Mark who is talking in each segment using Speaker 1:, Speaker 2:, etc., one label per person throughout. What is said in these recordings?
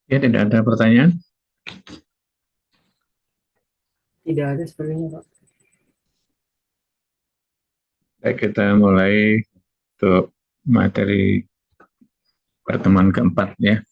Speaker 1: Ya, tidak ada pertanyaan.
Speaker 2: Tidak ada sepertinya, Pak.
Speaker 1: Baik, kita mulai untuk materi pertemuan keempat ya.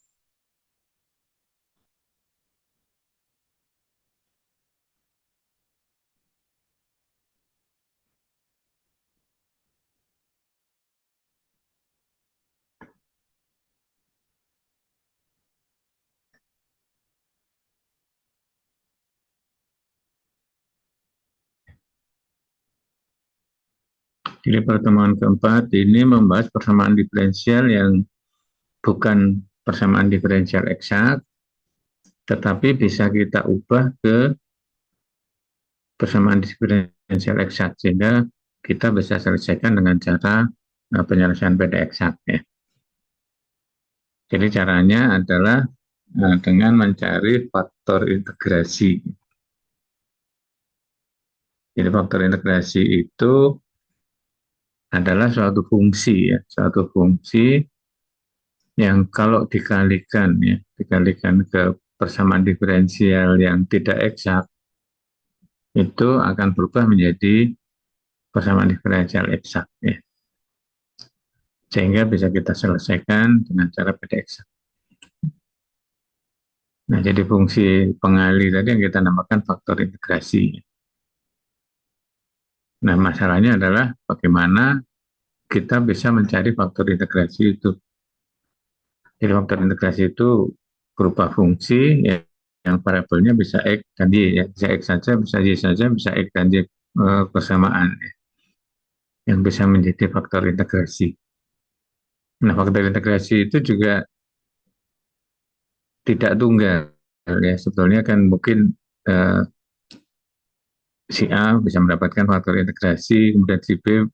Speaker 1: Jadi pertemuan keempat ini membahas persamaan diferensial yang bukan persamaan diferensial eksak, tetapi bisa kita ubah ke persamaan diferensial eksak sehingga kita bisa selesaikan dengan cara penyelesaian beda eksak ya. Jadi caranya adalah dengan mencari faktor integrasi. Jadi faktor integrasi itu adalah suatu fungsi ya, suatu fungsi yang kalau dikalikan ya, dikalikan ke persamaan diferensial yang tidak eksak, itu akan berubah menjadi persamaan diferensial eksak ya. Sehingga bisa kita selesaikan dengan cara beda eksak. Nah, jadi fungsi pengali tadi yang kita namakan faktor integrasi. Nah, masalahnya adalah bagaimana kita bisa mencari faktor integrasi itu. Jadi faktor integrasi itu berupa fungsi ya, yang variabelnya bisa X dan Y, ya. Bisa X saja, bisa Y saja, bisa X dan Y bersamaan, ya, yang bisa menjadi faktor integrasi. Nah, faktor integrasi itu juga tidak tunggal, ya. Sebetulnya kan mungkin eh, si A bisa mendapatkan faktor integrasi, kemudian si B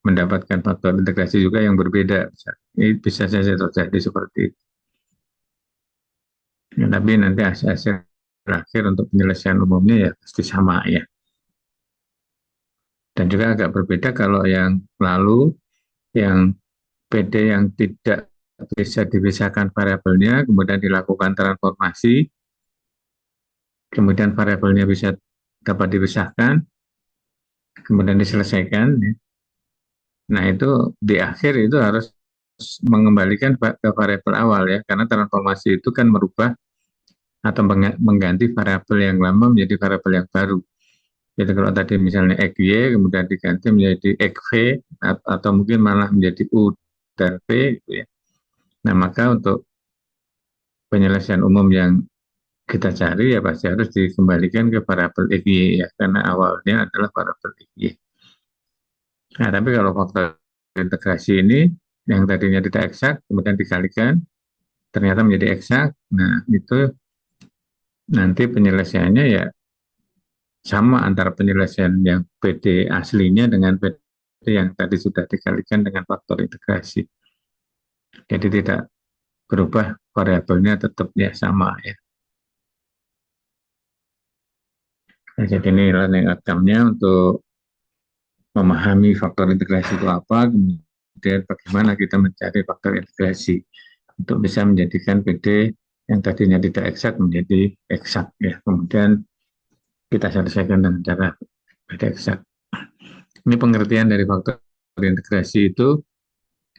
Speaker 1: mendapatkan faktor integrasi juga yang berbeda. Ini bisa saja terjadi seperti itu. Ya, tapi nanti hasil terakhir untuk penyelesaian umumnya ya pasti sama ya. Dan juga agak berbeda kalau yang lalu, yang PD yang tidak bisa dipisahkan variabelnya, kemudian dilakukan transformasi, kemudian variabelnya bisa dapat dipisahkan, kemudian diselesaikan. Ya. Nah itu di akhir itu harus mengembalikan ke variabel awal ya, karena transformasi itu kan merubah atau mengganti variabel yang lama menjadi variabel yang baru. Jadi kalau tadi misalnya X Y kemudian diganti menjadi X V atau mungkin malah menjadi U dan V gitu ya. Nah, maka untuk penyelesaian umum yang kita cari ya pasti harus dikembalikan ke variabel X Y ya karena awalnya adalah variabel X Y. Nah, tapi kalau faktor integrasi ini yang tadinya tidak eksak kemudian dikalikan ternyata menjadi eksak. Nah, itu nanti penyelesaiannya ya sama antara penyelesaian yang PD aslinya dengan PD yang tadi sudah dikalikan dengan faktor integrasi. Jadi tidak berubah, variabelnya tetap ya sama ya. Nah, jadi ini learning outcome-nya untuk memahami faktor integrasi itu apa, kemudian bagaimana kita mencari faktor integrasi untuk bisa menjadikan PD yang tadinya tidak eksak menjadi eksak ya. Kemudian kita selesaikan dengan cara PD eksak. Ini pengertian dari faktor integrasi itu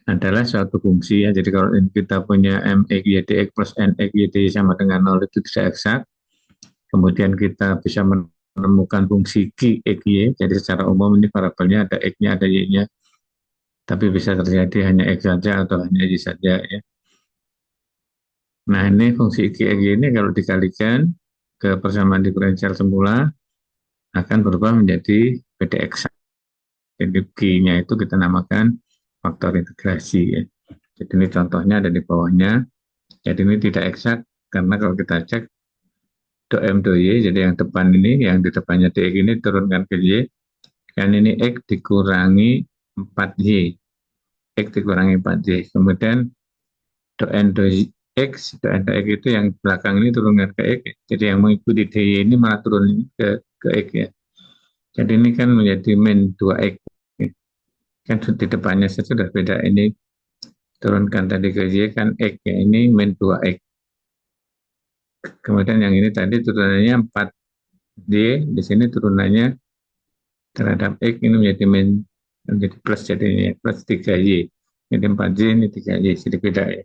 Speaker 1: adalah suatu fungsi ya. Jadi kalau kita punya MXYDX plus NXYDY sama dengan 0 itu tidak eksak. Kemudian kita bisa menemukan fungsi Q, X, Y. Jadi secara umum ini variabelnya ada X-nya, ada Y-nya. Tapi bisa terjadi hanya X saja atau hanya Y saja ya. Nah ini fungsi Q, X, Y ini kalau dikalikan ke persamaan diferensial semula akan berubah menjadi PD eksak. Jadi Q-nya itu kita namakan faktor integrasi ya. Jadi ini contohnya ada di bawahnya. Jadi ini tidak eksak karena kalau kita cek do M do Y, jadi yang depan ini, yang di depannya DX ini turunkan ke Y, kan ini X dikurangi 4Y, X dikurangi 4Y, kemudian do N do X, do N do X itu yang belakang ini turunkan ke X, jadi yang mengikuti DY ini malah turun ke X ya. Jadi ini kan menjadi min 2X, kan di depannya saja sudah beda, ini turunkan tadi ke Y kan X ya, ini min 2X. Kemudian yang ini tadi turunannya 4D, di sini turunannya terhadap X ini menjadi plus jadinya plus 3Y. Jadi 4Y ini 3Y, jadi beda ya.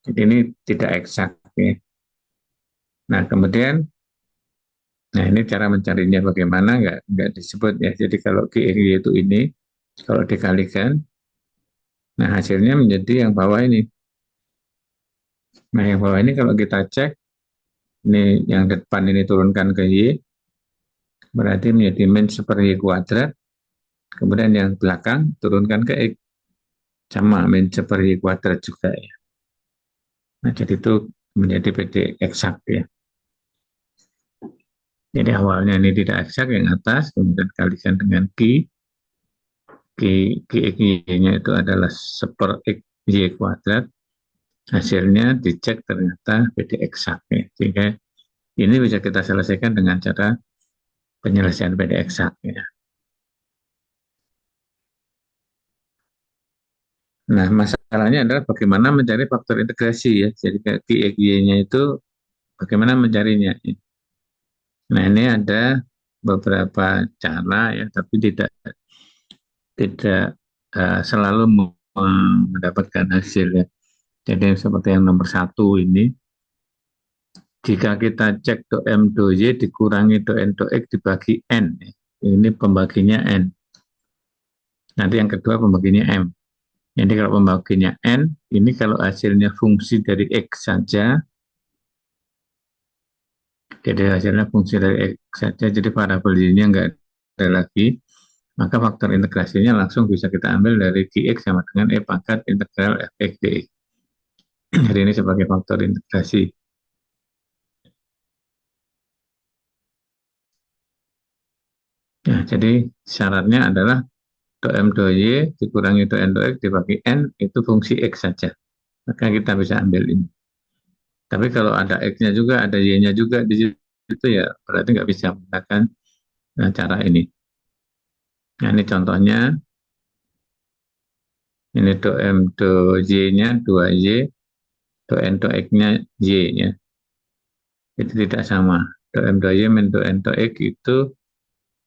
Speaker 1: Jadi ini tidak eksak ya. Nah kemudian, nah ini cara mencarinya bagaimana nggak disebut ya. Jadi kalau GY itu ini, kalau dikalikan, nah hasilnya menjadi yang bawah ini. Nah yang bawah ini kalau kita cek, ini yang depan ini turunkan ke Y, berarti menjadi min super Y kuadrat, kemudian yang belakang turunkan ke X, sama min super Y kuadrat juga ya. Nah jadi itu menjadi PD eksak ya. Jadi awalnya ini tidak eksak yang atas, kemudian kalikan dengan Y-nya itu adalah seper X Y kuadrat, hasilnya dicek ternyata PD eksak ya. Sehingga ini bisa kita selesaikan dengan cara penyelesaian PD eksak ya. Nah, masalahnya adalah bagaimana mencari faktor integrasi ya. Jadi Y-nya itu bagaimana mencarinya. Nah, ini ada beberapa cara ya, tapi tidak tidak selalu mendapatkan hasil ya. Jadi seperti yang nomor 1 ini, jika kita cek do M do Y dikurangi do N do X dibagi N, ya. Ini pembaginya N. Nanti yang kedua pembaginya M. Jadi kalau pembaginya N, ini kalau hasilnya fungsi dari X saja, jadi hasilnya fungsi dari X saja, jadi variabel Y-nya nggak ada lagi, maka faktor integrasinya langsung bisa kita ambil dari Gx sama dengan E pangkat integral Fx dx. Jadi ini sebagai faktor integrasi. Ya, jadi syaratnya adalah do M do Y dikurangi do N do X dibagi N itu fungsi X saja. Maka kita bisa ambil ini. Tapi kalau ada X-nya juga, ada Y-nya juga di situ ya berarti nggak bisa menggunakan cara ini. Nah, ini contohnya, ini do M do Y-nya 2Y, do N do X-nya Y ya. Itu tidak sama. Do M do Y min do N do X itu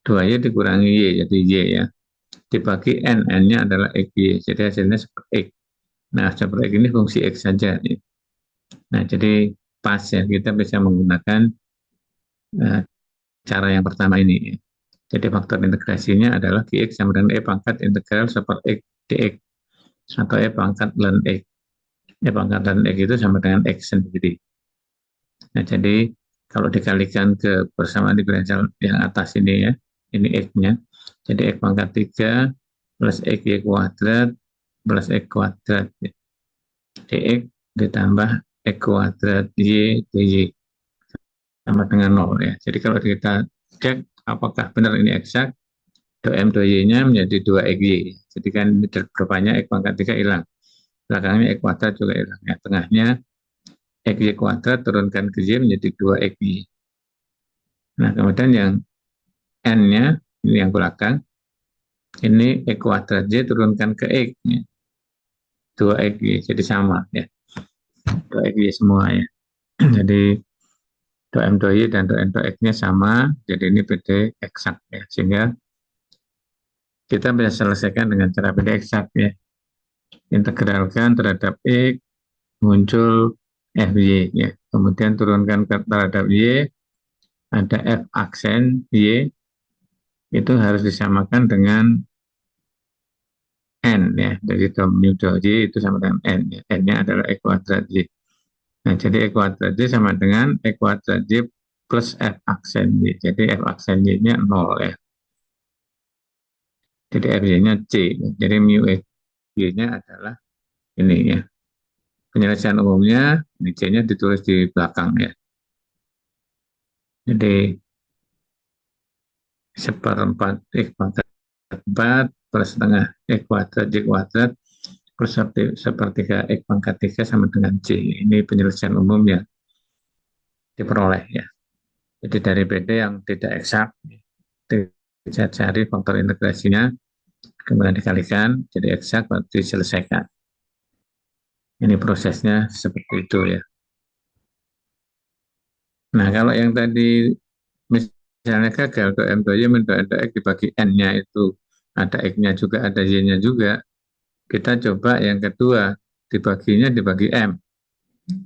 Speaker 1: 2Y dikurangi Y, jadi Y ya. Dibagi N, N-nya adalah XY, jadi hasilnya seperti X. Nah, seperti X ini fungsi X saja. Ya. Nah, jadi pas ya, kita bisa menggunakan uh, cara yang pertama ini. Ya. Jadi faktor integrasinya adalah Gx sama dengan E pangkat integral seperti X dx, atau E pangkat ln X. E pangkat ln X itu sama dengan X sendiri. Nah, jadi kalau dikalikan ke persamaan diferensial yang atas ini ya, ini X-nya. Jadi X pangkat 3 plus XY kuadrat plus X kuadrat. Ya. Dx ditambah X kuadrat Y dy sama dengan 0 ya. Jadi kalau kita cek apakah benar ini eksak, do M do Y-nya menjadi 2XY. Jadi kan depannya X pangkat 3 hilang. Belakangnya X kuadrat juga hilang. Ya. Tengahnya XY kuadrat turunkan ke Y menjadi 2XY. Nah, kemudian yang N-nya, ini yang belakang, ini X kuadrat Y turunkan ke X. Ya. 2XY, jadi sama ya. 2XY semua ya. Jadi do M do Y dan do N do X-nya sama, jadi ini PD eksak ya. Sehingga kita bisa selesaikan dengan cara PD eksak ya. Integralkan terhadap X, muncul FY ya. Kemudian turunkan terhadap Y, ada F aksen Y, itu harus disamakan dengan N ya. Jadi do mu do Y itu sama dengan N ya. N-nya adalah E kuadrat Y. Nah, jadi E kuadrat Y sama dengan E kuadrat Y plus F aksen Y. Jadi F aksen Y-nya 0 ya. Jadi FY-nya C. Jadi mu Y-nya adalah ini ya. Penyelesaian umumnya, ini C-nya ditulis di belakang ya. Jadi seperempat X pangkat 4 plus setengah X kuadrat Y kuadrat plus sepertiga X pangkat 3 sama dengan C. Ini penyelesaian umum yang diperoleh ya. Jadi dari PD yang tidak eksak, bisa cari faktor integrasinya, kemudian dikalikan, jadi eksak, berarti diselesaikan. Ini prosesnya seperti itu ya. Nah, kalau yang tadi misalnya gagal untuk M, 2Y, min 2N, 2X dibagi N-nya itu ada X-nya juga, ada Y-nya juga. Kita coba yang kedua, dibaginya dibagi M.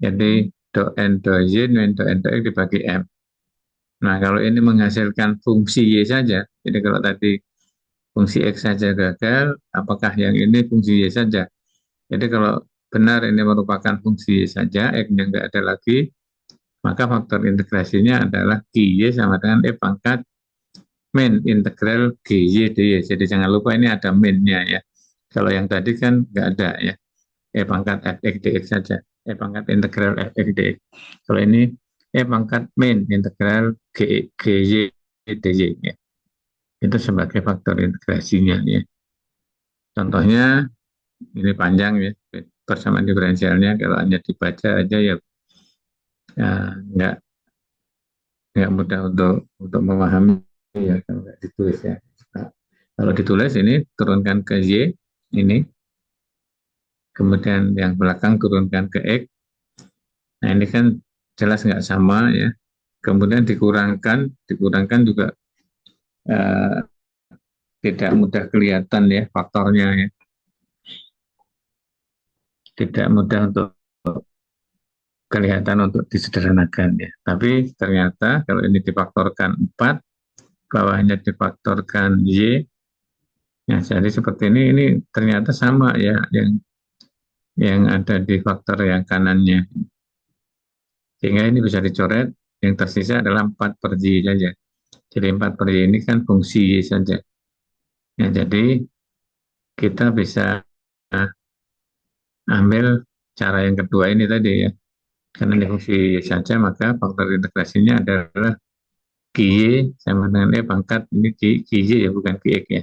Speaker 1: Jadi do N, do Y, min do N, do X dibagi M. Nah, kalau ini menghasilkan fungsi Y saja, jadi kalau tadi fungsi X saja gagal, apakah yang ini fungsi Y saja? Jadi kalau benar ini merupakan fungsi Y saja, X-nya nggak ada lagi, maka faktor integrasinya adalah GY sama dengan E pangkat min integral GY DY. Jadi jangan lupa ini ada minnya ya. Kalau yang tadi kan nggak ada ya, E pangkat fx dx saja, E pangkat integral fx dx. Kalau ini E pangkat min integral GY dy ya. Itu sebagai faktor integrasinya ya. Contohnya ini panjang ya, persamaan diferensialnya kalau hanya dibaca aja ya, nggak mudah untuk memahami ya kalau nggak ditulis ya. Nah, kalau ditulis ini turunkan ke Y ini, kemudian yang belakang turunkan ke X. Nah ini kan jelas nggak sama ya. Kemudian dikurangkan juga eh, tidak mudah kelihatan ya faktornya ya. Tidak mudah untuk kelihatan untuk disederhanakan ya. Tapi ternyata kalau ini difaktorkan 4, bawahnya difaktorkan Y, ya jadi seperti ini ternyata sama ya yang ada di faktor yang kanannya. Sehingga ini bisa dicoret, yang tersisa adalah 4 per Y saja. Jadi 4 per Y ini kan fungsi Y saja. Ya, jadi kita bisa ambil cara yang kedua ini tadi ya. Karena ini fungsi Y saja, maka faktor integrasinya adalah QY sama dengan E pangkat, ini QY ya, bukan QX ya.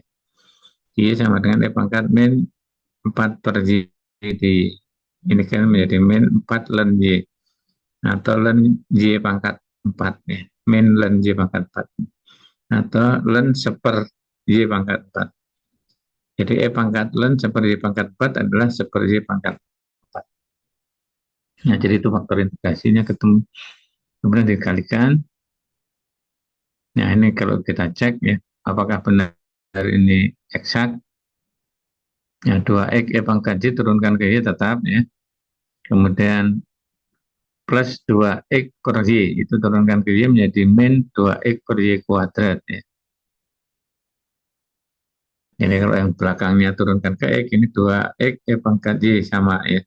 Speaker 1: QY sama dengan E pangkat min 4 per Y. Ini kan menjadi min 4 ln Y. Atau ln Y pangkat 4 ya. Min ln Y pangkat 4. Atau ln seper Y pangkat 4. Jadi E pangkat ln seper Y pangkat 4 adalah seper Y pangkat 4. Nah, jadi itu faktor integrasinya ketemu. Kemudian dikalikan. Nah, ini kalau kita cek ya, apakah benar ini eksak. Ya, 2X E pangkat Y turunkan ke Y tetap ya. Kemudian plus 2X per Y, itu turunkan ke Y menjadi min 2X per Y kuadrat ya. Jadi kalau yang belakangnya turunkan ke X, ini 2X E pangkat Y sama ya.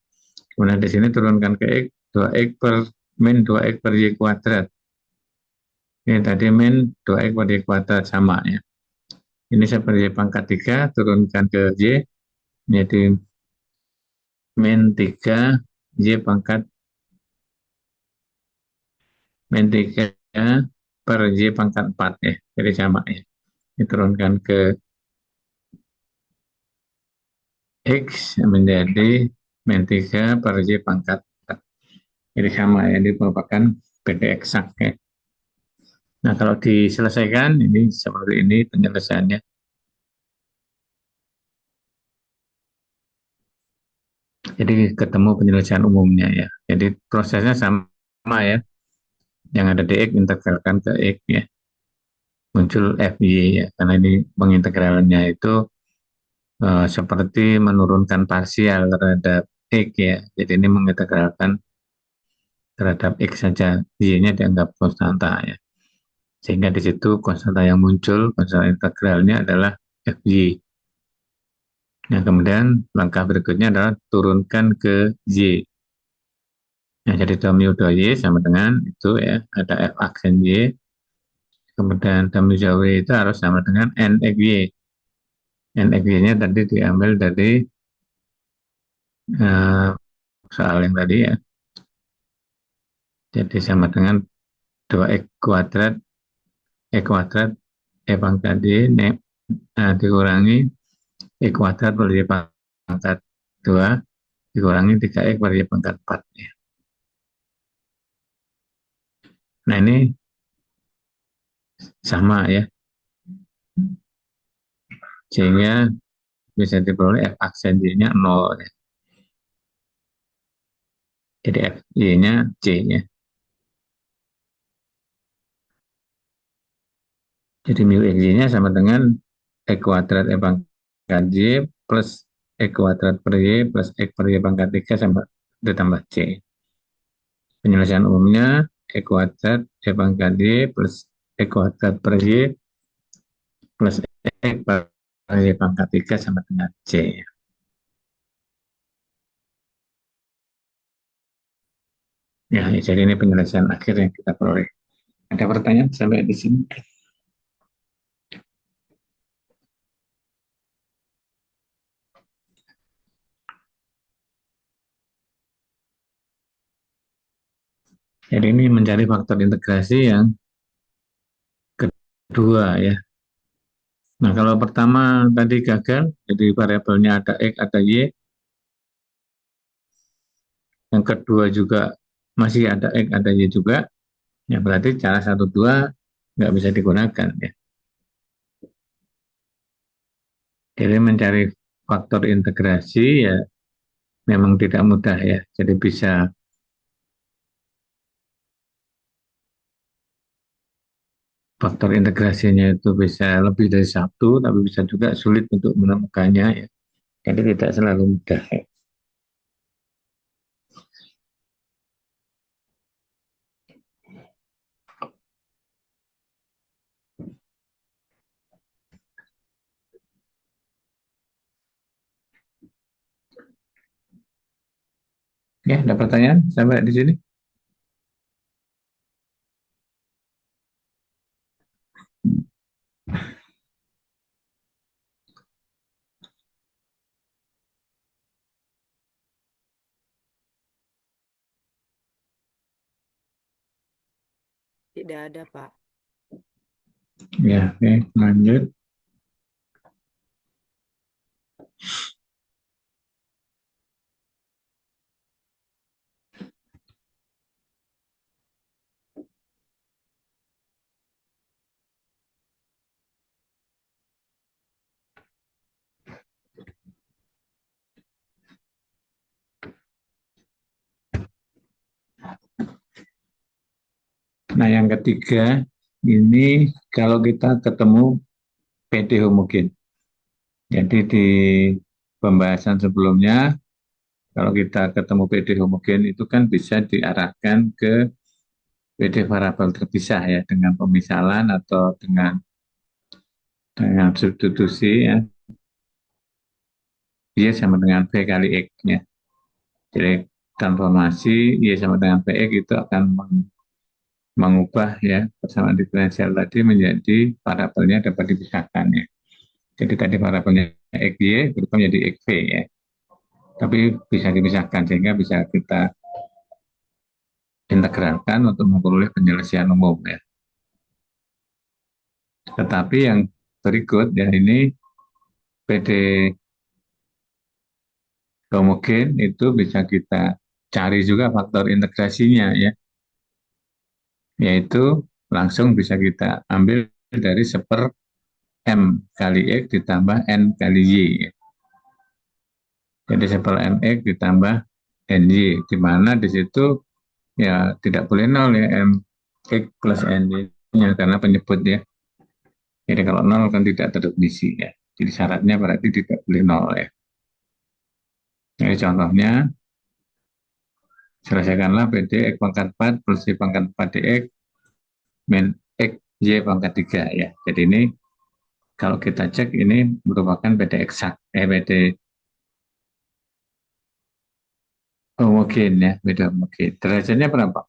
Speaker 1: Kemudian di sini turunkan ke X, 2X per min 2X per Y kuadrat. Ini tadi min 2X per Y kuadrat sama ya. Ini seperti pangkat 3, turunkan ke Y, menjadi min 3 Y pangkat min 3 per Y pangkat 4 ya. Jadi sama ya. Diturunkan ke X menjadi min 3 per Y pangkat 4. Jadi sama ya, ini merupakan beda eksak ya. Nah, kalau diselesaikan, ini seperti ini penyelesaiannya. Jadi ketemu penyelesaian umumnya ya. Jadi prosesnya sama ya. Yang ada di X integralkan ke X ya. Muncul FY ya. Karena ini pengintegralannya itu seperti menurunkan parsial terhadap X ya. Jadi ini mengintegralkan terhadap X saja. Y-nya dianggap konstanta ya. Sehingga di situ konstanta yang muncul, konstanta integralnya adalah FY. Nah, kemudian langkah berikutnya adalah turunkan ke Y. Nah, jadi do mu do Y sama dengan itu ya, ada F aksen Y, kemudian do mu do Y itu harus sama dengan N X Y. N X Y-nya tadi diambil dari soal yang tadi ya. Jadi sama dengan 2X kuadrat, E pangkat Y, dikurangi E kuadrat per Y pangkat 2, dikurangi 3X per Y pangkat 4. Ya. Nah, ini sama ya. Sehingga bisa diperoleh F aksen Y-nya 0 ya. Jadi F Y-nya C ya. Jadi mu X-nya sama dengan E kuadrat E pangkat Y plus E kuadrat per Y plus X per Y pangkat 3 sama ditambah C. Penyelesaian umumnya E kuadrat E pangkat Y plus E kuadrat per Y plus X per Y pangkat 3 sama dengan C. Ya, jadi ini penyelesaian akhir yang kita peroleh. Ada pertanyaan sampai di sini? Jadi ini mencari faktor integrasi yang kedua ya. Nah, kalau pertama tadi gagal, jadi variabelnya ada X, ada Y. Yang kedua juga masih ada X, ada Y juga. Ya berarti cara 1, 2 nggak bisa digunakan ya. Jadi mencari faktor integrasi ya memang tidak mudah ya. Jadi bisa faktor integrasinya itu bisa lebih dari satu, tapi bisa juga sulit untuk menemukannya ya. Jadi tidak selalu mudah ya. Ya, ada pertanyaan sampai di sini?
Speaker 2: Tidak ada, Pak.
Speaker 1: Ya, oke, lanjut. Nah, yang ketiga, ini kalau kita ketemu PD homogen. Jadi di pembahasan sebelumnya, kalau kita ketemu PD homogen itu kan bisa diarahkan ke PD variabel terpisah ya, dengan pemisahan atau dengan substitusi ya, Y sama dengan V kali X ya. Jadi transformasi Y sama dengan VX itu akan mengubah ya persamaan diferensial tadi menjadi variabelnya dapat dipisahkan ya. Jadi tadi variabelnya XY berubah menjadi XV ya. Tapi bisa dipisahkan sehingga bisa kita integralkan untuk memperoleh penyelesaian umum ya. Tetapi yang berikut ya ini PD homogen itu bisa kita cari juga faktor integrasinya ya, yaitu langsung bisa kita ambil dari seper M kali X ditambah N kali Y ya. Jadi seper MX ditambah NY, di mana di situ ya tidak boleh nol ya MX plus NY-nya karena penyebut ya. Jadi kalau nol kan tidak terdefinisi ya. Jadi syaratnya berarti tidak boleh nol ya. Jadi contohnya, selesaikanlah PD X pangkat 4 plus Y pangkat 4 DX min X Y pangkat 3 ya. Jadi ini kalau kita cek ini merupakan PD eksak, PD homogen ya, PD homogen. Derajatnya berapa?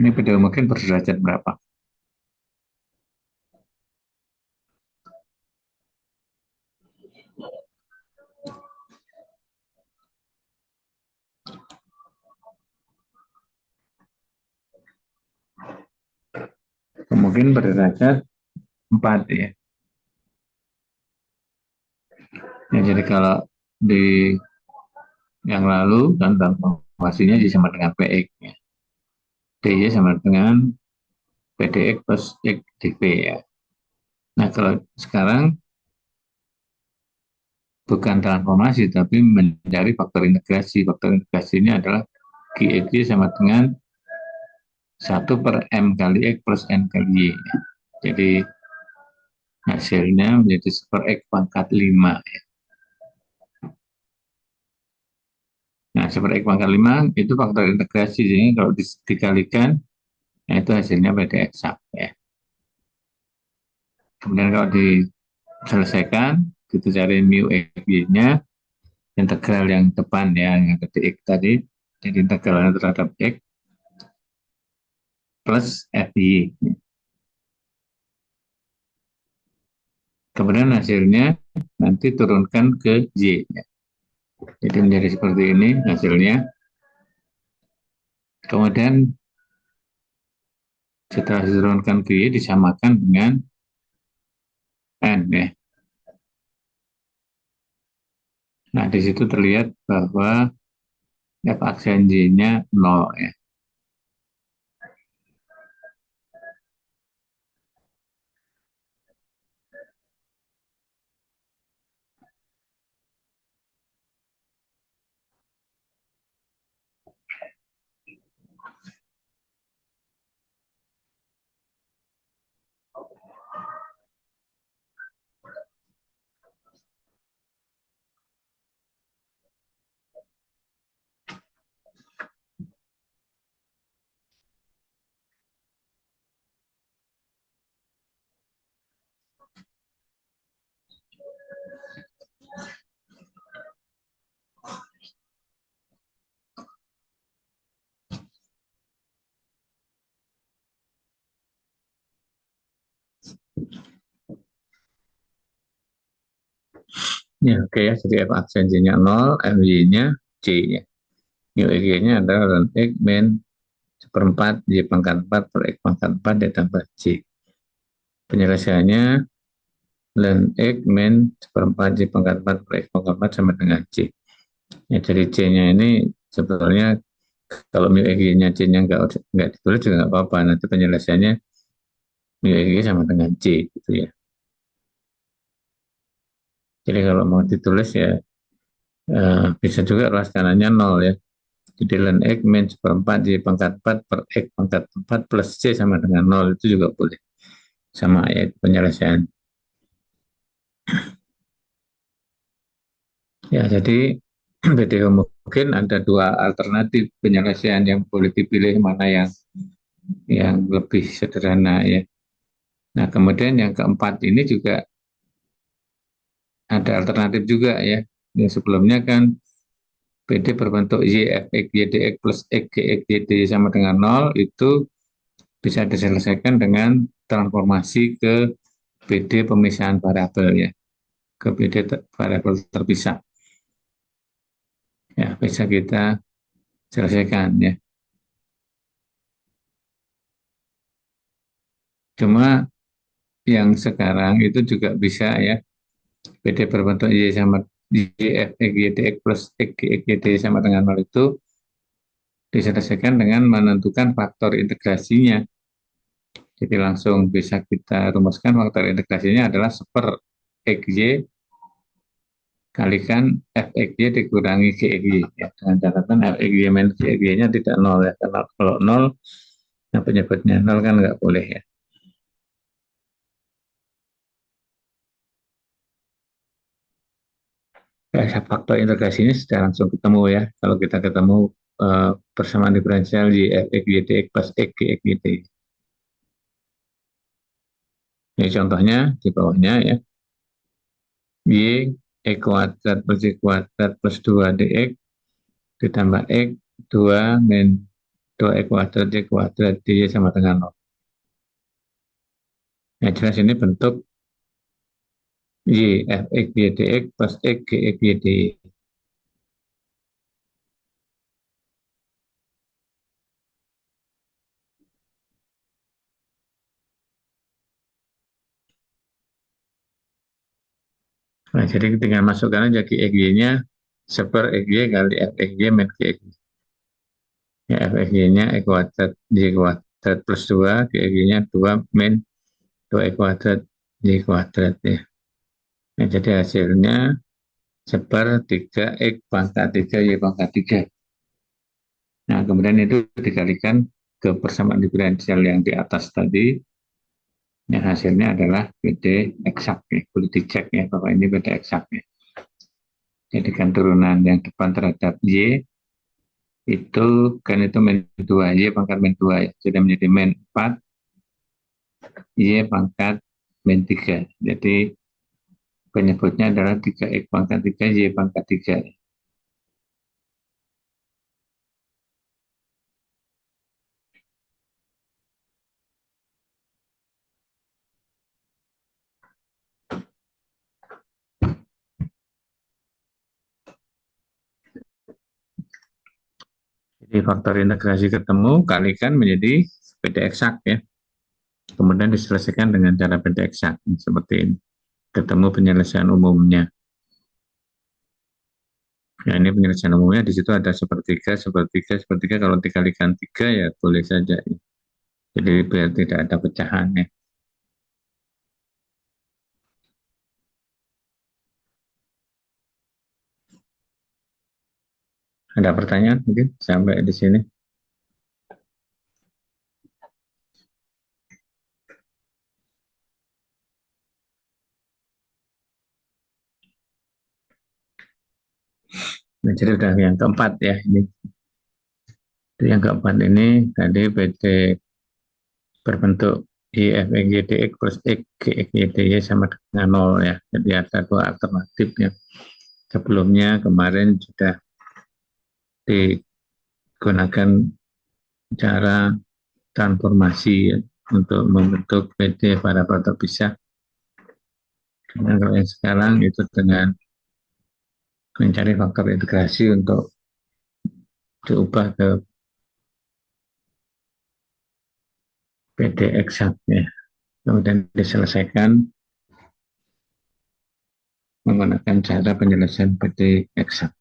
Speaker 1: Ini PD homogen berderajat berapa? Mungkin berderajat 4 ya. Ya, jadi kalau di yang lalu kan transformasinya sama dengan PX ya. DY sama dengan PDX plus X dV ya. Nah kalau sekarang bukan transformasi tapi mencari faktor integrasi. Faktor integrasinya adalah GXY sama dengan 1/M kali X plus N kali Y. Jadi hasilnya menjadi 1/X⁵. Ya. Nah, 1/X⁵ itu faktor integrasi. Jadi kalau dikalikan, nah itu hasilnya pada eksak. Ya. Kemudian kalau diselesaikan, kita cari mu X-nya, integral yang depan ya, yang ada di X tadi. Jadi integralnya terhadap X plus FY. Kemudian hasilnya nanti turunkan ke Y. Ya. Jadi menjadi seperti ini hasilnya. Kemudian setelah diturunkan ke Y disamakan dengan N. Ya. Nah, di situ terlihat bahwa F aksen Y-nya 0. Ya. Ya, oke ya. Jadi F aksen Y-nya 0, FY-nya C. Ya. Mu X-nya adalah ln X min 1/4 Y⁴ per X⁴ ditambah C. Penyelesaiannya ln X min 1/4 Y⁴ per X⁴ sama dengan C. Ya, jadi C-nya ini sebetulnya kalau mu X-nya C-nya nggak ditulis juga nggak apa-apa. Nanti penyelesaiannya mu X sama dengan C gitu ya. Jadi kalau mau ditulis ya bisa juga ruas kanannya 0 ya. Jadi ln X min 1/4 Y⁴ per X⁴ plus C sama dengan 0 itu juga boleh. Sama ya penyelesaian. Ya, jadi BDO mungkin ada dua alternatif penyelesaian yang boleh dipilih mana yang lebih sederhana ya. Nah, kemudian yang keempat ini juga ada alternatif juga ya. Yang sebelumnya kan PD berbentuk Y, Fx, YDX plus X, GX, YD sama dengan 0 itu bisa diselesaikan dengan transformasi ke PD pemisahan variabel ya. Ke PD variabel terpisah. Ya, bisa kita selesaikan ya. Cuma yang sekarang itu juga bisa ya. PD berbentuk Y sama Y, Fx, YDX plus X, GX, YD sama dengan 0 itu diselesaikan dengan menentukan faktor integrasinya. Jadi langsung bisa kita rumuskan faktor integrasinya adalah 1/XY kalikan Fxy dikurangi Gxy. Ya, dengan catatan Fxy minus Gxy-nya tidak 0 ya. Karena kalau 0, yang penyebutnya 0 kan nggak boleh ya. Faktor integrasi ini sudah langsung ketemu ya. Kalau kita ketemu persamaan diferensial Y Fx YDX plus X Gx YD. Ini contohnya di bawahnya ya. Y X kuadrat plus Y kuadrat plus 2 dx ditambah X 2 min 2X kuadrat Y kuadrat dy sama dengan 0. Nah, jelas ini bentuk Y Fx YDX plus X Gx YD. Nah, jadi tinggal masukkan aja Gxy-nya 1/XY kali Fxy min Gxy. Ya, Fxy-nya X kuadrat Y kuadrat plus 2, Gxy-nya 2 min 2X kuadrat Y kuadrat ya. Nah, jadi hasilnya 1/3X pangkat 3 Y pangkat 3. Nah, kemudian itu dikalikan ke persamaan diferensial yang di atas tadi, yang hasilnya adalah PD eksak ya, boleh dicek ya bahwa ini PD eksak ya. Jadi kan turunan yang depan terhadap Y itu kan itu min 2, Y pangkat min 2 ya. Jadi menjadi min 4, Y pangkat min 3. Jadi penyebutnya adalah 3X pangkat 3, Y pangkat 3. Jadi faktor integrasi ketemu, kalikan menjadi PD eksak ya. Kemudian diselesaikan dengan cara PD eksak seperti ini. Ketemu penyelesaian umumnya. Nah, ini penyelesaian umumnya di situ ada sepertiga, sepertiga, sepertiga. Kalau dikalikan 3 ya boleh saja. Jadi biar tidak ada pecahan ya. Ada pertanyaan mungkin sampai di sini? Nah, jadi udah yang keempat ya ini. Yang keempat ini tadi PT berbentuk IFEGDX plus XGXYDY sama dengan 0 ya. Jadi ada dua alternatif ya. Sebelumnya kemarin sudah digunakan cara transformasi ya, untuk membentuk PT variabel terpisah. Dan kalau yang sekarang itu dengan mencari faktor integrasi untuk diubah ke PD eksak ya. Kemudian diselesaikan menggunakan cara penyelesaian PD eksak.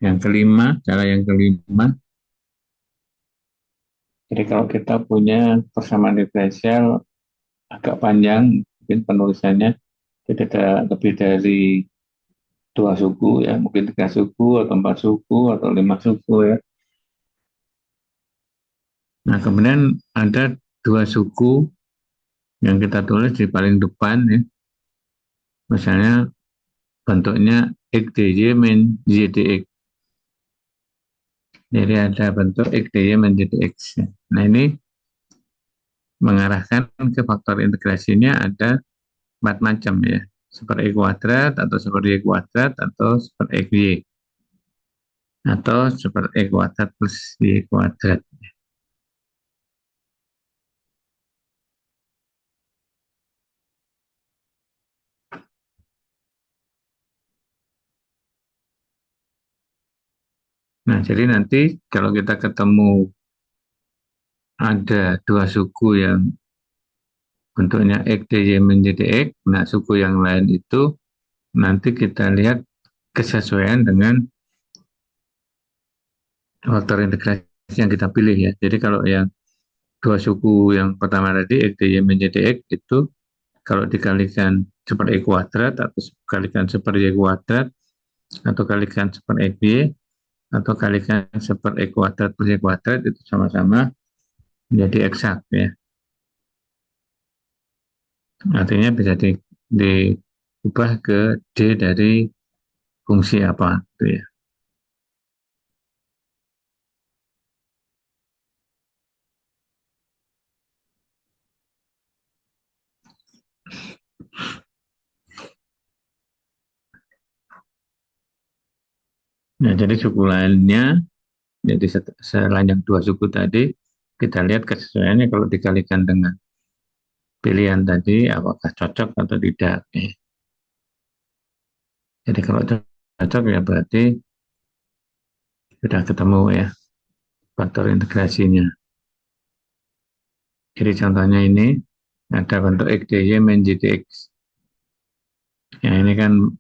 Speaker 1: Yang kelima, cara yang kelima, jadi kalau kita punya persamaan diferensial agak panjang, mungkin penulisannya jadi ada lebih dari 2 suku ya, mungkin 3 suku atau 4 suku atau 5 suku ya. Nah kemudian ada 2 suku yang kita tulis di paling depan ya, misalnya bentuknya XDY min ZDX. Jadi ada bentuk XDY min ZDX. Nah ini mengarahkan ke faktor integrasinya ada 4 macam ya, super E kuadrat atau super Y kuadrat atau super XY atau super E kuadrat plus Y kuadrat. Nah jadi nanti kalau kita ketemu ada 2 suku yang bentuknya X, Y menjadi X, nah suku yang lain itu nanti kita lihat kesesuaian dengan faktor integrasi yang kita pilih ya. Jadi kalau yang 2 suku yang pertama tadi X, Y menjadi X itu kalau dikalikan super E kuadrat atau kalikan super Y kuadrat atau kalikan super XY atau kalikan super E kuadrat plus Y kuadrat itu sama-sama menjadi eksak ya. Artinya bisa diubah ke D dari fungsi apa gitu ya. Nah, jadi suku lainnya, jadi selanjang 2 suku tadi, kita lihat kesesuaiannya kalau dikalikan dengan pilihan tadi, apakah cocok atau tidak. Jadi kalau cocok ya berarti sudah ketemu ya faktor integrasinya. Jadi contohnya ini ada bentuk X, Y, min GTX. Ya ini kan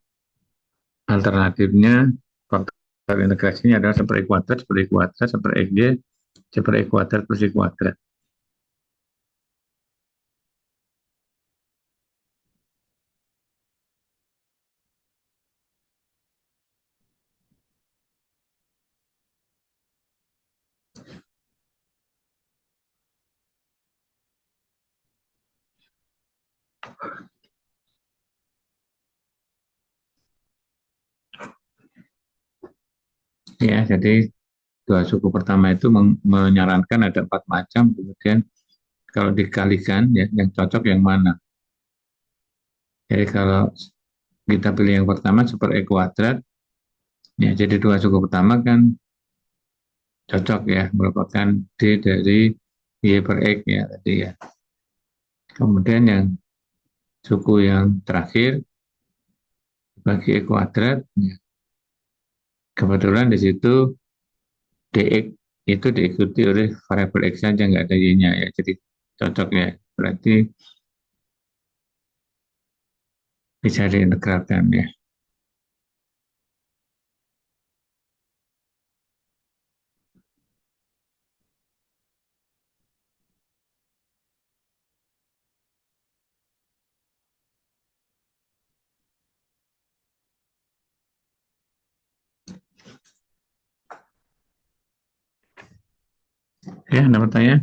Speaker 1: alternatifnya faktor integrasinya adalah super Y kuadrat, super Y kuadrat, super XY, super Y kuadrat plus Y kuadrat. Ya, jadi dua suku pertama itu menyarankan ada 4 macam, kemudian kalau dikalikan ya yang cocok yang mana. Jadi kalau kita pilih yang pertama super E kuadrat, ya jadi dua suku pertama kan cocok ya, merupakan D dari Y per X ya tadi ya. Kemudian yang suku yang terakhir bagi E kuadrat, ya, kebetulan di situ dx itu diikuti oleh variabel x saja, nggak ada y-nya ya, jadi cocok ya. Berarti bisa diintegralkan ya. Ya, ada pertanyaan?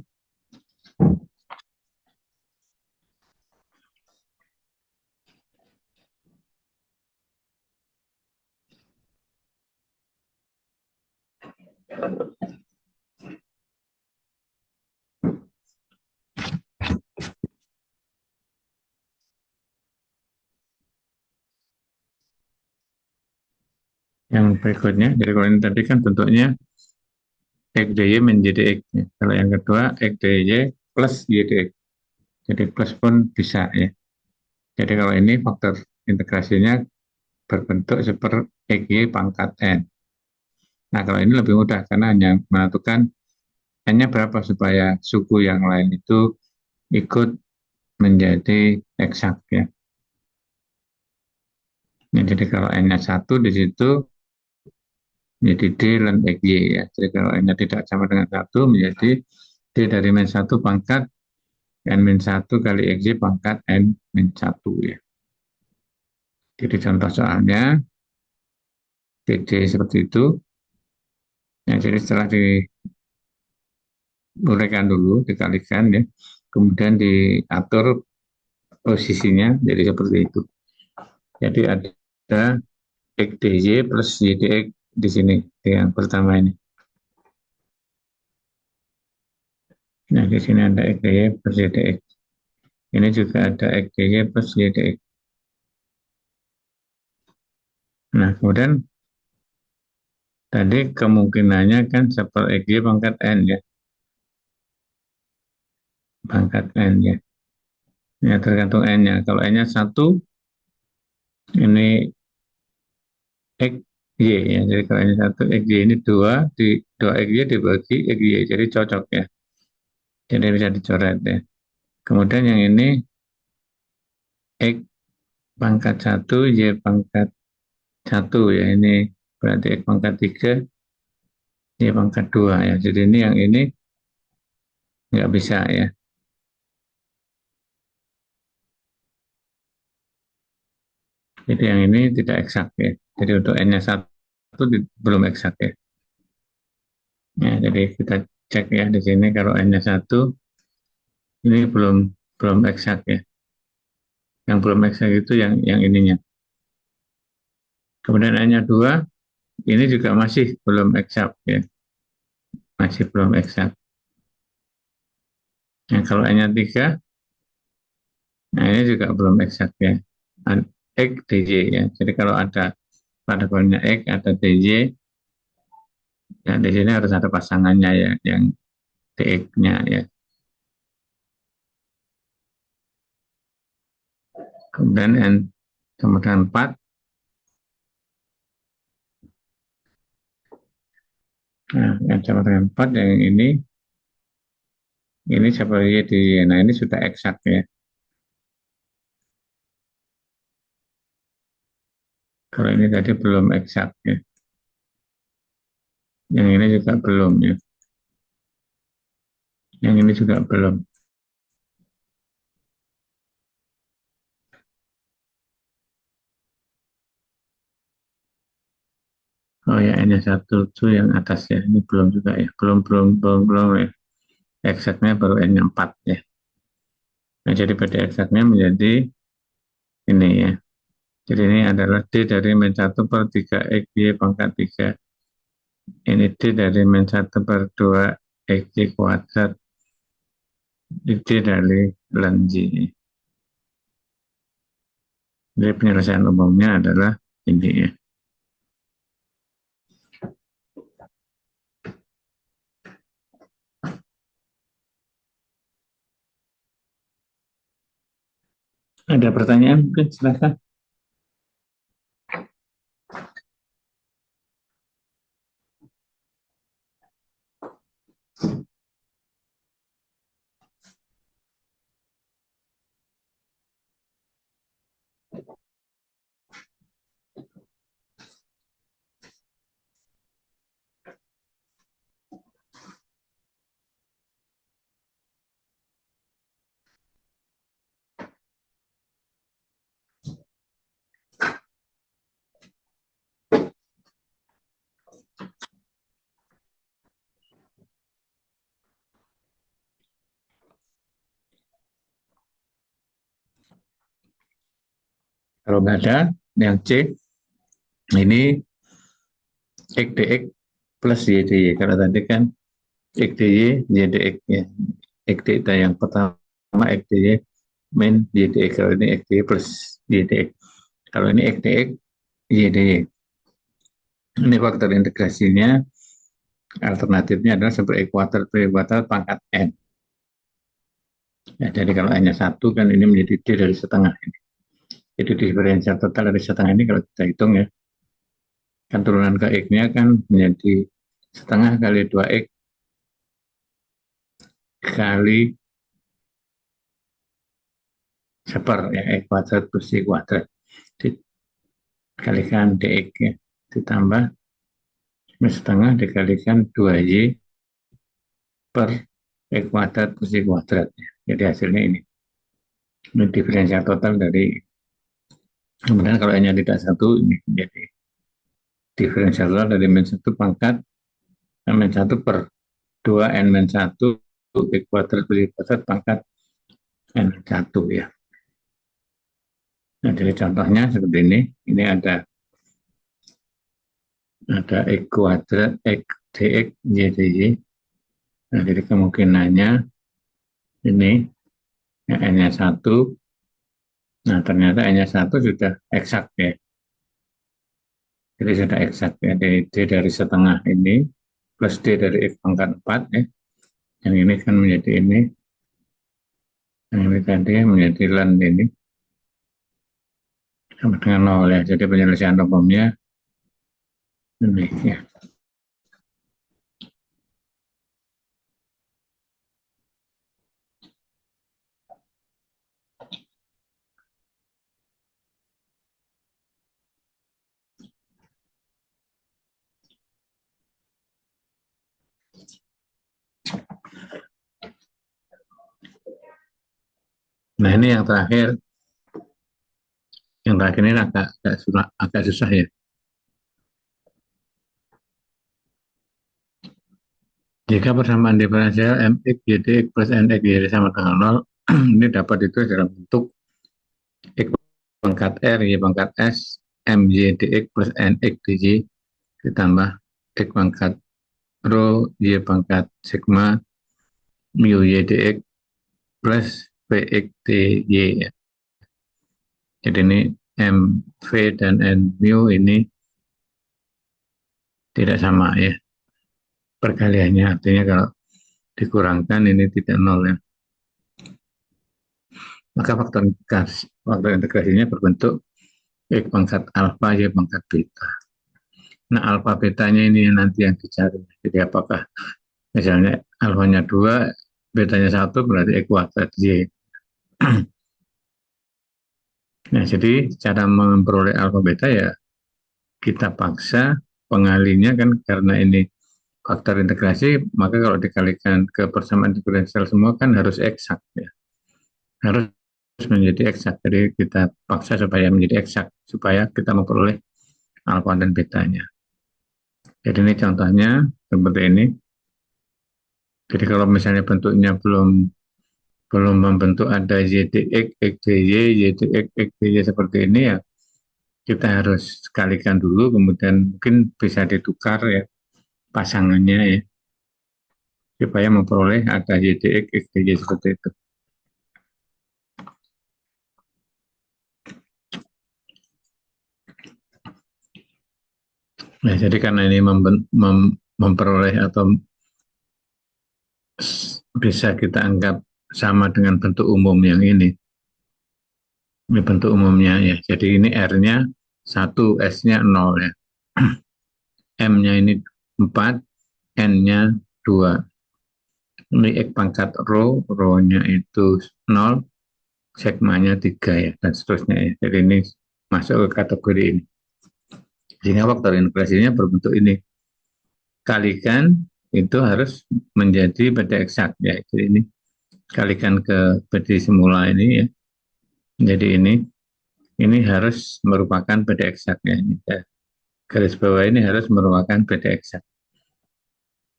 Speaker 1: Yang berikutnya, jadi kalau ini tadi kan bentuknya x dy menjadi x ya. Kalau yang kedua x dy plus y dx. Jadi plus pun bisa ya. Jadi kalau ini faktor integrasinya berbentuk seperti x y pangkat n. Nah kalau ini lebih mudah karena hanya menentukan n-nya berapa supaya suku yang lain itu ikut menjadi eksak ya. Ya, jadi kalau n-nya 1 di situ menjadi D dan XY ya. Jadi kalau n-nya tidak sama dengan 1 menjadi D dari min 1 pangkat N min 1 kali XY pangkat N min 1 ya. Jadi contoh soalnya PD seperti itu. Ya, jadi setelah diuraikan dulu, dikalikan ya. Kemudian diatur posisinya jadi seperti itu. Jadi ada XDY plus YDX di sini, yang pertama ini. Nah, di sini ada XDY plus YDX. Ini juga ada XDY plus YDX. Nah, kemudian tadi kemungkinannya kan seperti XY pangkat N ya. Pangkat N ya. Ya, tergantung N-nya. Kalau N-nya 1, ini X, Y ya. Jadi kalau ini 1, X, Y ini 2, 2 X, Y dibagi X, Y. Jadi cocok ya. Jadi bisa dicoret ya. Kemudian yang ini X pangkat 1, Y pangkat 1 ya. Ini berarti X pangkat 3, Y pangkat 2 ya. Jadi ini yang ini nggak bisa ya. Jadi yang ini tidak eksak ya. Jadi untuk N-nya 1 belum eksak ya. Ya, jadi kita cek ya di sini kalau N-nya 1 ini belum eksak ya. Yang belum eksak itu yang ininya. Kemudian N-nya 2 ini juga masih belum eksak ya. Masih belum eksak. Nah, kalau N-nya 3, nah ini juga belum eksak ya. X, DJ ya. Jadi kalau ada pada kolomnya X, ada DJ, ya di sini harus ada pasangannya ya, yang TX-nya ya. Kemudian N sama dengan 4, nah N sama dengan 4 yang ini seperti di, nah ini sudah eksak ya. Kalau ini tadi belum eksak ya. Yang ini juga belum ya. Yang ini juga belum. Oh ya, N-nya 1 itu yang atas ya. Ini belum juga ya. Belum ya. Eksaknya baru N-nya 4 ya. Nah, jadi pada eksaknya menjadi ini ya. Jadi ini adalah D dari min 1 per 3 X Y pangkat 3 Ini D dari min 1 per 2 XY kuadrat. D dari ln J. Jadi penyelesaian umumnya adalah ini ya. Ada pertanyaan mungkin silakan. Kalau nggak ada, yang C ini X dx plus Y dy. Kalau tadi kan X dy, Y dx ya. X dx yang pertama X dy min Y dx. Kalau ini X dy plus Y dx. Kalau ini X dx, Y dy. Ini faktor integrasinya, alternatifnya adalah seper ekuator per ekuator pangkat N. Ya, jadi kalau hanya satu kan ini menjadi D dari setengah ini. Jadi diferensial total dari setengah ini kalau kita hitung ya, kan turunan ke X-nya kan menjadi setengah kali 2X kali seper ya, X kuadrat plus Y kuadrat. Dikalikan DX ya, ditambah setengah dikalikan 2Y per X kuadrat plus Y kuadrat ya. Jadi hasilnya ini diferensial total dari, kemudian kalau hanya tidak satu ini menjadi diferensial total dari min 1 pangkat min 1 per 2 N min 1 X kuadrat plus Y kuadrat pangkat N min 1 ya. Nah, jadi contohnya seperti ini. Ini ada X kuadrat X dx Y dy. Nah, jadi kemungkinannya ini ya, N-nya 1. Nah, ternyata N-nya 1 sudah eksak ya. Jadi sudah eksak ya. D dari setengah ini plus D dari X pangkat 4 ya. Yang ini kan menjadi ini. Yang ini tadi menjadi ln ini. Sama dengan 0 ya. Jadi penyelesaian umumnya ini ya. Nah, ini yang terakhir. Yang terakhir ini agak susah ya. Jika persamaan diferensial mx y dx plus nx y sama dengan 0, ini dapat itu dalam bentuk x pangkat r y pangkat s my dx plus nx dy ditambah x pangkat rho y pangkat sigma mu y dx plus px dy. Jadi ini mv dan n mu ini tidak sama ya perkaliannya, artinya kalau dikurangkan ini tidak nol ya. Maka faktor integrasinya berbentuk X pangkat alfa Y pangkat beta. Nah, alfa betanya ini nanti yang dicari. Jadi apakah misalnya alfanya 2, betanya 1 berarti X kuadrat Y. Nah, jadi cara memperoleh alfa beta ya kita paksa pengalinya kan, karena ini faktor integrasi, maka kalau dikalikan ke persamaan diferensial semua kan harus eksak ya. Harus menjadi eksak. Jadi kita paksa supaya menjadi eksak, supaya kita memperoleh alfa dan betanya. Jadi ini contohnya seperti ini. Jadi kalau misalnya bentuknya belum membentuk ada YDX, XDY, YDX, XDY seperti ini ya, kita harus kalikan dulu, kemudian mungkin bisa ditukar ya. pasangannya ya, supaya memperoleh ada YDX, XDY seperti itu. Nah, jadi karena ini memperoleh atau bisa kita anggap sama dengan bentuk umum yang ini bentuk umumnya ya. Jadi ini R-nya 1, S-nya 0 ya. M-nya ini 4, N-nya 2. Ini X pangkat rho-nya itu 0, sigmanya 3 ya, dan seterusnya ya. Jadi ini masuk ke kategori ini. Sehingga faktor integrasinya berbentuk ini. Kalikan itu harus menjadi beda eksak ya. Jadi ini kalikan ke beda semula ini ya. Jadi ini harus merupakan beda eksak ya. Ini ya. Garis bawah ini harus merupakan beda eksak.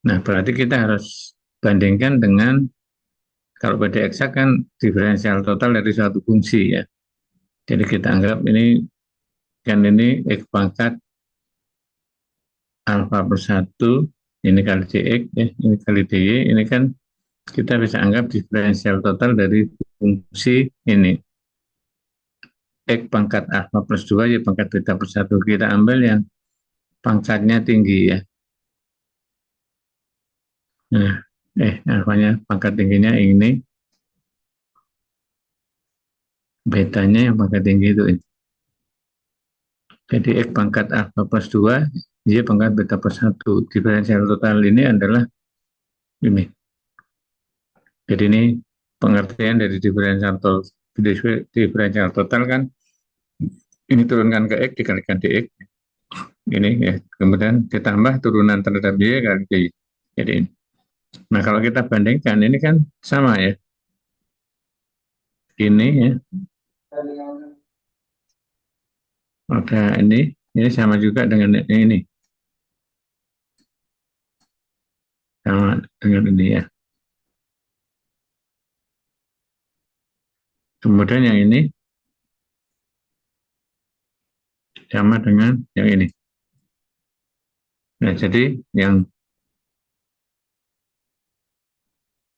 Speaker 1: Nah, berarti kita harus bandingkan dengan kalau beda eksak kan diferensial total dari suatu fungsi ya. Jadi kita anggap ini kan ini X pangkat alfa per 1, ini kali dx, ini kali dy, ini kan kita bisa anggap diferensial total dari fungsi ini. X pangkat alfa plus 2, y pangkat beta plus 1. Kita ambil yang pangkatnya tinggi ya. Nah, alfanya pangkat tingginya ini, betanya yang pangkat tinggi itu. Jadi X pangkat alfa plus 2, y pangkat beta plus 1. Diferensial total ini adalah ini. Jadi ini pengertian dari diferensial total kan, ini turunkan ke X dikalikan dx. Ini ya, kemudian ditambah turunan terhadap Y kali Y. Jadi ini. Nah, kalau kita bandingkan, ini kan sama ya. Ini ya, ada ini sama juga dengan ini. Sama dengan ini ya. Kemudian yang ini sama dengan yang ini. Nah, jadi yang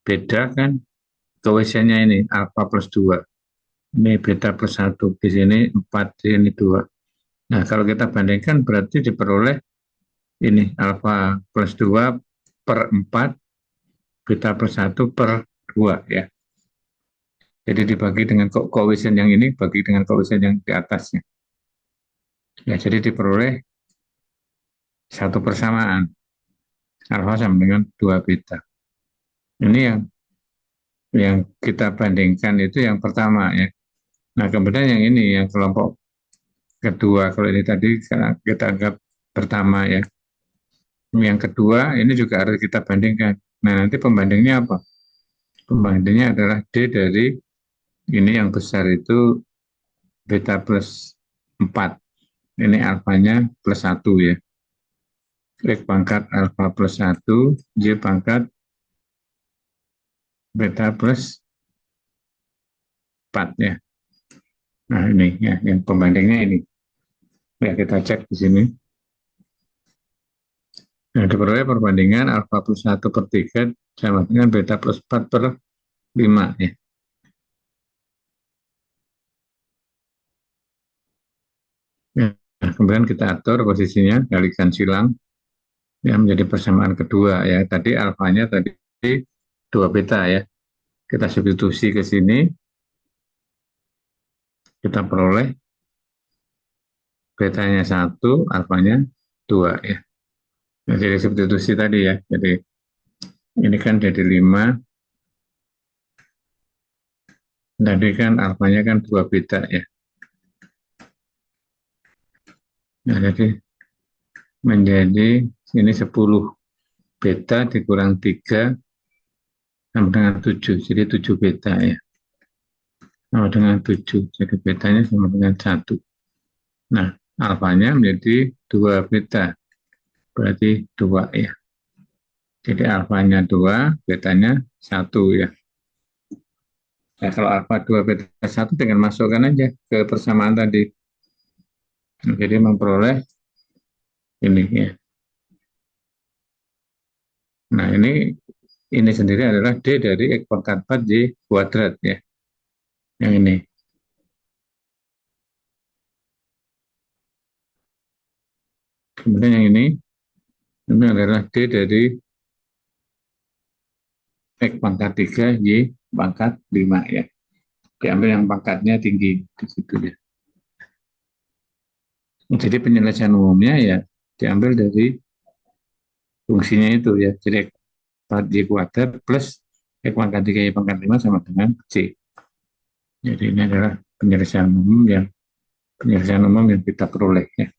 Speaker 1: beda kan koefisiennya ini, alfa plus 2. Ini beta plus 1. Di sini 4, di sini 2. Nah, kalau kita bandingkan berarti diperoleh ini alfa plus 2 per 4, beta plus 1 per 2 ya. Jadi dibagi dengan koefisien yang ini, bagi dengan koefisien yang di atasnya. Ya, jadi diperoleh satu persamaan. Alfa sama dengan 2 beta. Ini yang kita bandingkan itu yang pertama ya. Nah, kemudian yang ini, yang kelompok kedua. Kalau ini tadi kita anggap pertama ya. Yang kedua, ini juga harus kita bandingkan. Nah, nanti pembandingnya apa? Pembandingnya adalah D dari ini yang besar itu beta plus 4. Ini alfanya plus 1 ya. X pangkat alfa plus 1, Y pangkat beta plus 4 ya. Nah ini ya, yang pembandingnya ini. Ya kita cek di sini. Nah diperoleh perbandingan alfa plus 1 per 3 sama dengan beta plus 4 per 5 ya. Nah, kemudian kita atur posisinya, kalikan silang yang menjadi persamaan kedua ya. Tadi alfanya tadi 2 beta ya. Kita substitusi ke sini, kita peroleh betanya 1, alfanya 2 ya. Nah, jadi substitusi tadi ya. Jadi ini kan jadi 5. Tadi kan alfanya kan 2 beta ya. Nah, jadi menjadi ini 10 beta dikurang 3 sama dengan 7. Jadi 7 beta ya. Sama dengan 7. Jadi betanya sama dengan 1. Nah, alfanya menjadi 2 beta. Berarti 2 ya. Jadi alfanya 2, betanya 1 ya. Nah, kalau alfa 2 beta 1 tinggal masukkan aja ke persamaan tadi. Nah, jadi memperoleh ini ya. Nah, ini sendiri adalah D dari X pangkat 4 Y kuadrat ya. Yang ini. Kemudian yang ini adalah D dari X pangkat 3 Y pangkat 5 ya. Diambil yang pangkatnya tinggi di situ ya. Jadi penyelesaian umumnya ya diambil dari fungsinya itu ya. Jadi X pangkat Y kuadrat plus X pangkat 3 Y pangkat 5 sama dengan C. Jadi ini adalah penyelesaian umum yang kita peroleh ya.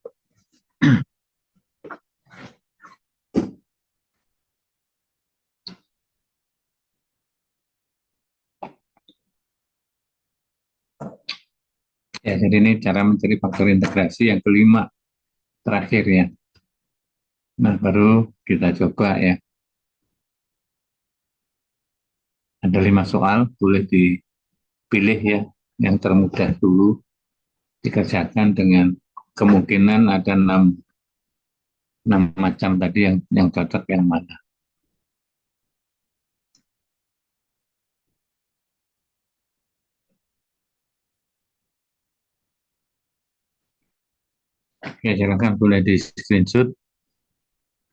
Speaker 1: Ya, jadi ini cara mencari faktor integrasi yang kelima terakhir ya. Nah, baru kita coba ya. Ada 5 soal, boleh dipilih ya. Yang termudah dulu dikerjakan dengan kemungkinan ada 6 macam tadi yang cocok yang mana. Ya, silakan boleh di screenshot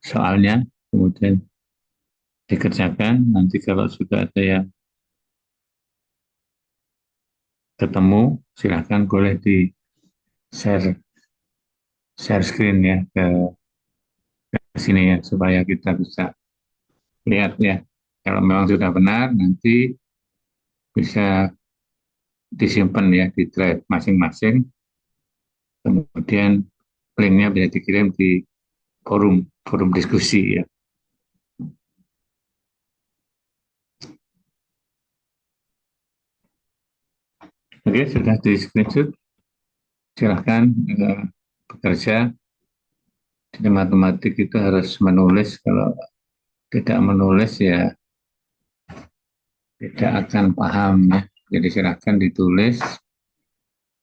Speaker 1: soalnya, kemudian dikerjakan. Nanti kalau sudah ada yang ketemu, silakan boleh di share share screen ya ke sini ya, supaya kita bisa lihat ya. Kalau memang sudah benar, nanti bisa disimpan ya di drive masing-masing. Kemudian linknya bisa dikirim di forum forum diskusi ya. Oke, sudah di screenshot. Silahkan bekerja. Di matematik itu harus menulis. Kalau tidak menulis ya tidak akan paham ya. Jadi silahkan ditulis,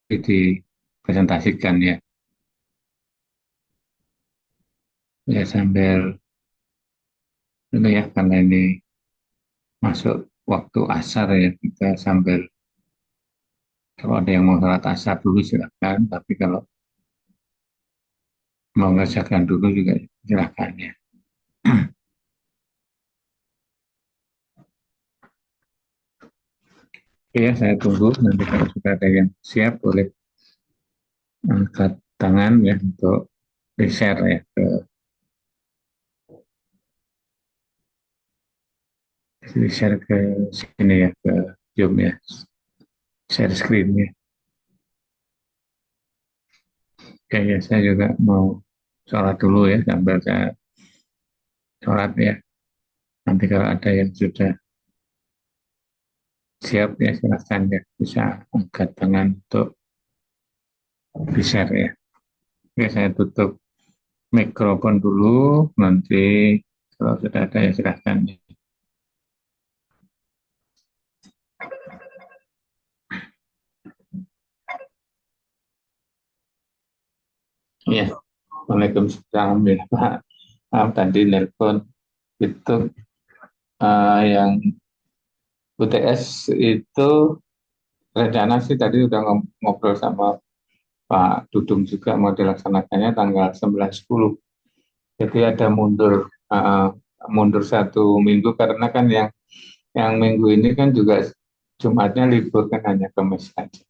Speaker 1: dipresentasikan ya. Ya sambil dulu ya, karena ini masuk waktu asar ya, kita sambil, kalau ada yang mau sholat asar dulu silahkan, tapi kalau mau ngerjakan dulu juga silahkan ya. Oke ya, saya tunggu nanti kalau sudah ada yang siap boleh angkat tangan ya untuk di-share ya di-share ke sini ya, ke Zoom ya, share screen ya. Oke ya, saya juga mau sholat dulu ya, sambil saya sholat ya. Nanti kalau ada yang sudah siap ya silahkan ya, bisa angkat tangan untuk di-share ya. Oke, saya tutup mikrofon dulu, nanti kalau sudah ada ya silahkan. Ya, Waalaikumsalam ya Pak. Tadi nelpon itu yang UTS itu rencana sih tadi udah ngobrol sama Pak Dudung juga mau dilaksanakannya tanggal 9-10. Jadi ada mundur 1 minggu karena kan yang minggu ini kan juga Jumatnya libur kan, hanya Kamis saja.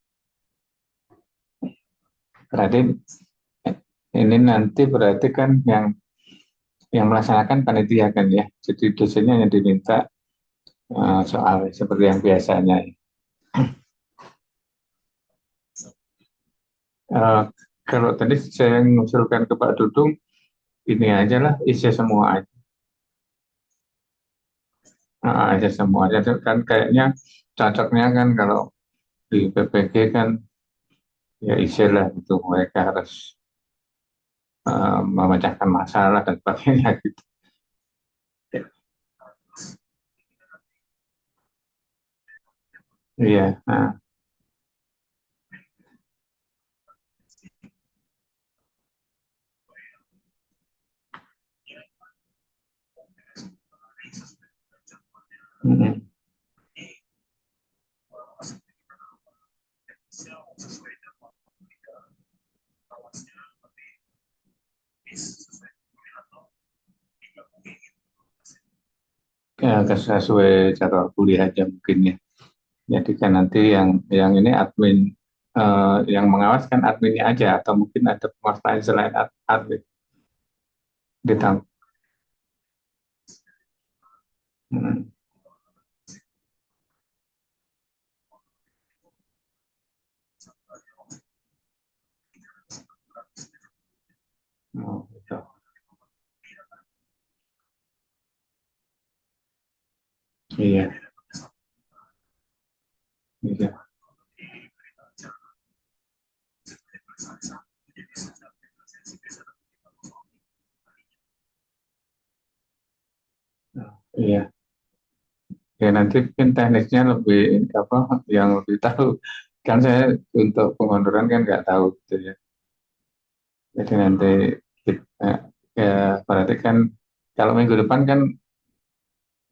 Speaker 1: Berarti ini nanti berarti kan yang melaksanakan panitia kan ya. Jadi dosennya yang diminta soal seperti yang biasanya. Uh, Kalau tadi saya mengusulkan ke Pak Dudung, ini aja lah, isi semua aja. Aja semua aja kan kayaknya cocoknya kan kalau di PPG kan ya isi lah itu, mereka harus memecahkan masalah dan sebagainya gitu. Iya, Mm-mm. Ya, sesuai jadwal kuliah aja mungkin ya. Jadi kan nanti yang ini admin yang mengawaskan adminnya aja atau mungkin ada pengawas lain selain admin ditang. Hmm. Oh, gitu. Iya, iya. Oh, iya. Ya nanti mungkin teknisnya lebih apa yang lebih tahu. Kan saya untuk pengondoran kan nggak tahu gitu ya. Jadi nanti kita, ya berarti kan kalau minggu depan kan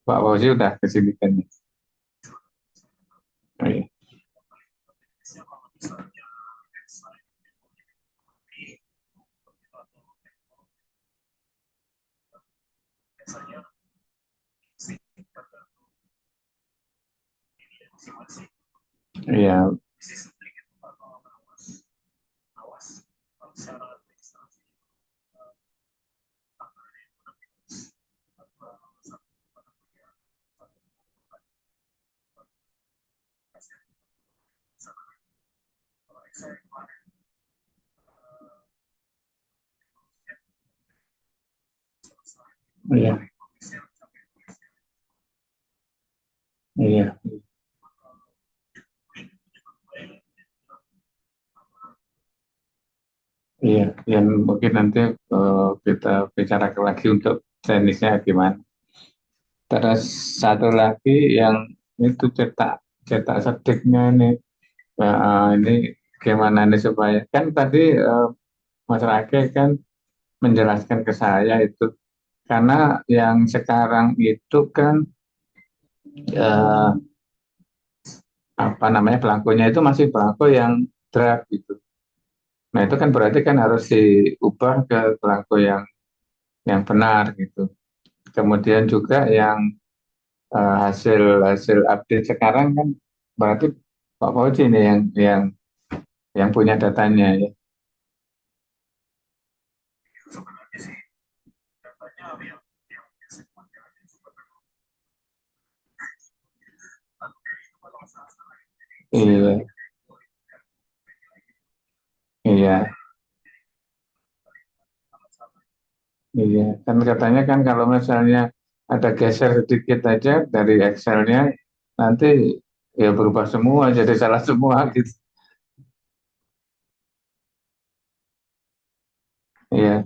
Speaker 1: Pak Fauzi udah kesini kan ya. Oh, iya. Iya, iya, iya, iya. Yang mungkin nanti kita bicarakan lagi untuk teknisnya gimana. Terus satu lagi yang itu cetak cetak sediknya nih. Ini gimana nih supaya kan tadi Mas Rake kan menjelaskan ke saya itu karena yang sekarang itu kan eh, apa namanya belangkonya itu masih belangko yang draft gitu. Nah itu kan berarti kan harus diubah ke belangko yang benar gitu. Kemudian juga yang hasil hasil update sekarang kan berarti Pak Fauzi ini yang punya datanya ya. Iya, iya, iya. Kan katanya kan kalau misalnya ada geser sedikit aja dari Excelnya nanti ya berubah semua jadi salah semua gitu. Iya,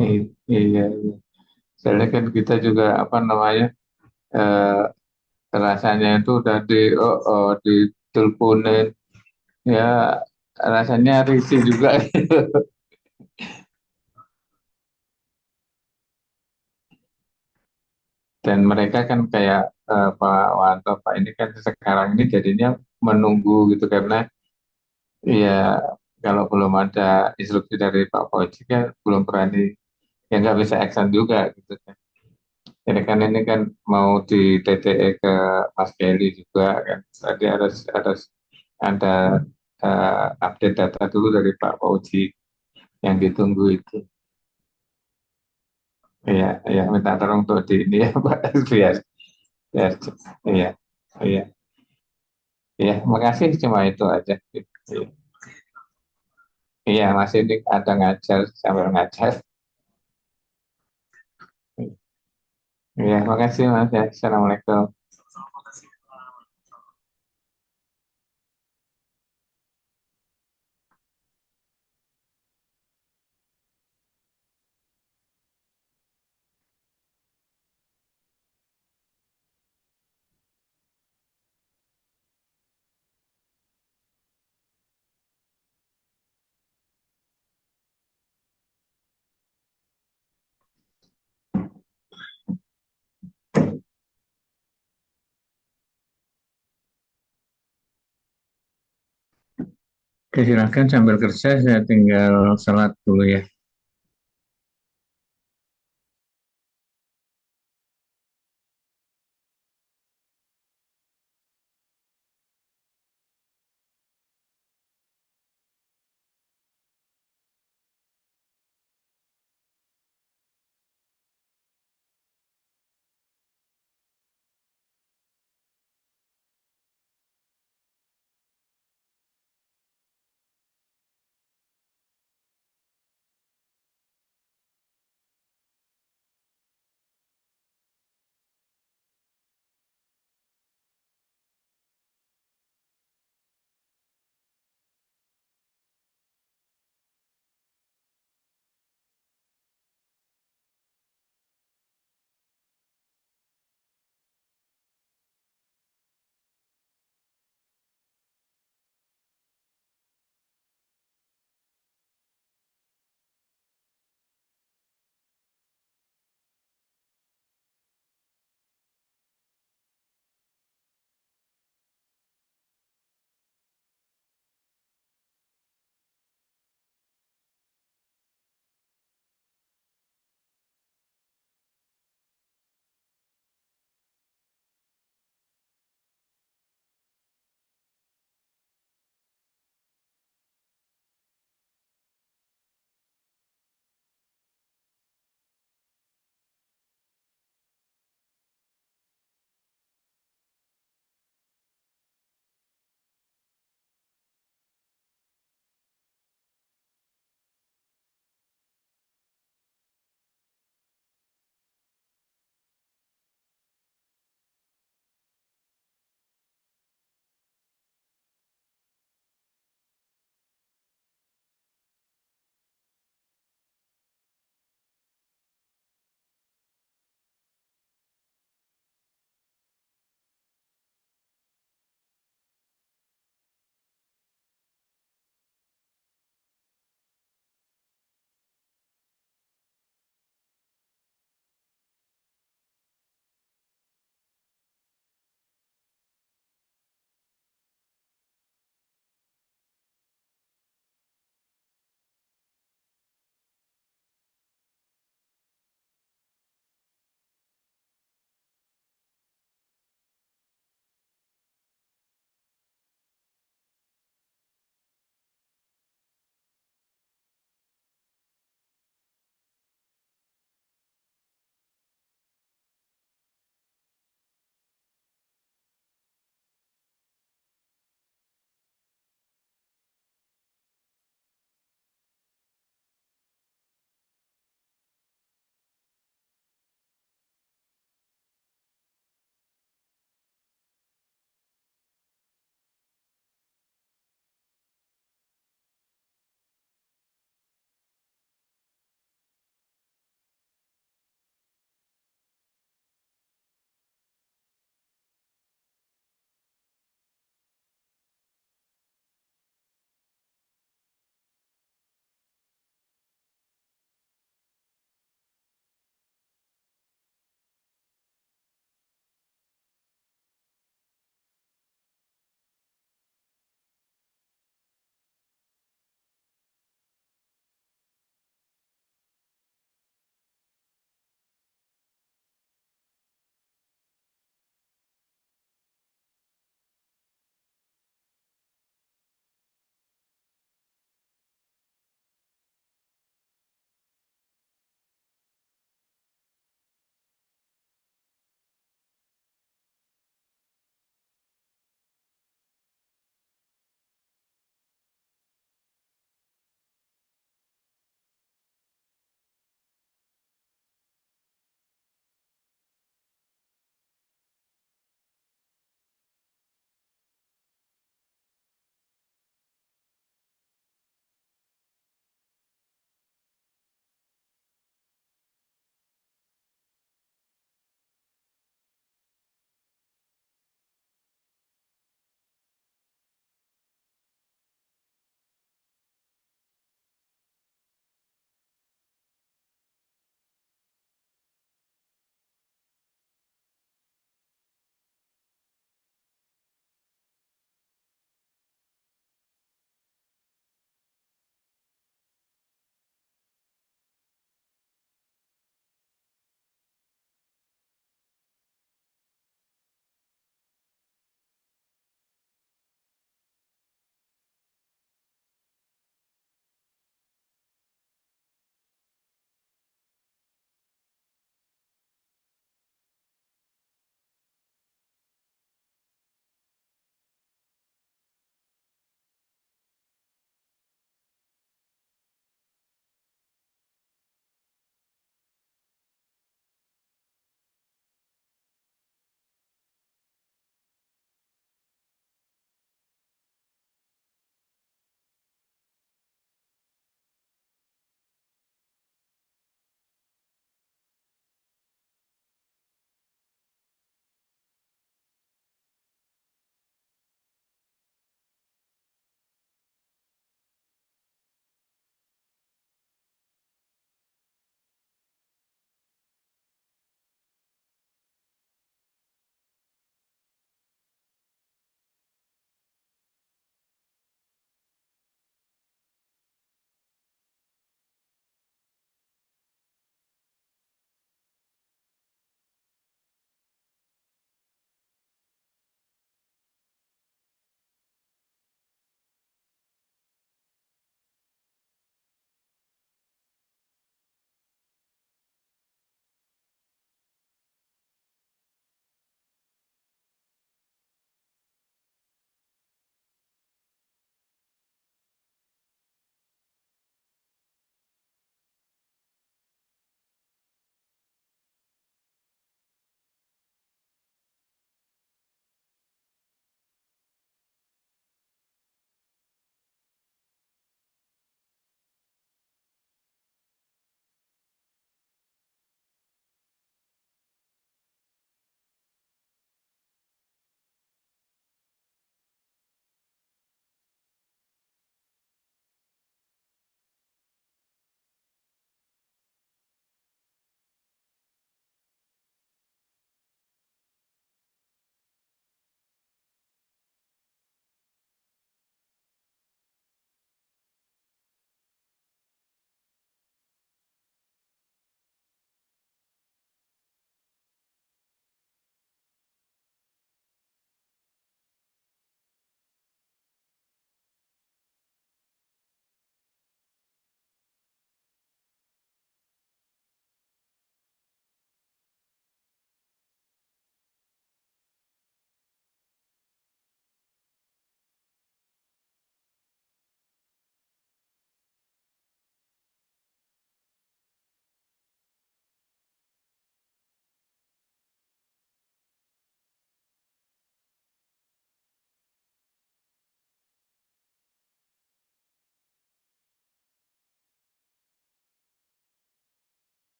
Speaker 1: iya, iya. Soalnya kan kita juga apa namanya eh, rasanya itu udah diteleponin ya rasanya risih juga. Dan mereka kan kayak Pak Wanto Pak ini kan sekarang ini jadinya menunggu gitu karena ya kalau belum ada instruksi dari Pak Fauzi kan belum berani ya nggak bisa action juga gitu kan. Jadi kan ini kan mau di TTE ke Mas Kelly juga kan tadi harus ada update data dulu dari Pak Fauzi yang ditunggu itu. Iya, iya, minta tolong tuh di ini ya Pak, biar, biar, iya, iya, iya, makasih cuma itu aja. Iya, iya, masih ini ada ngajar, sambil ngajar. Iya, makasih Mas ya. Assalamualaikum. Oke, silakan sambil kerja, saya tinggal sholat dulu ya.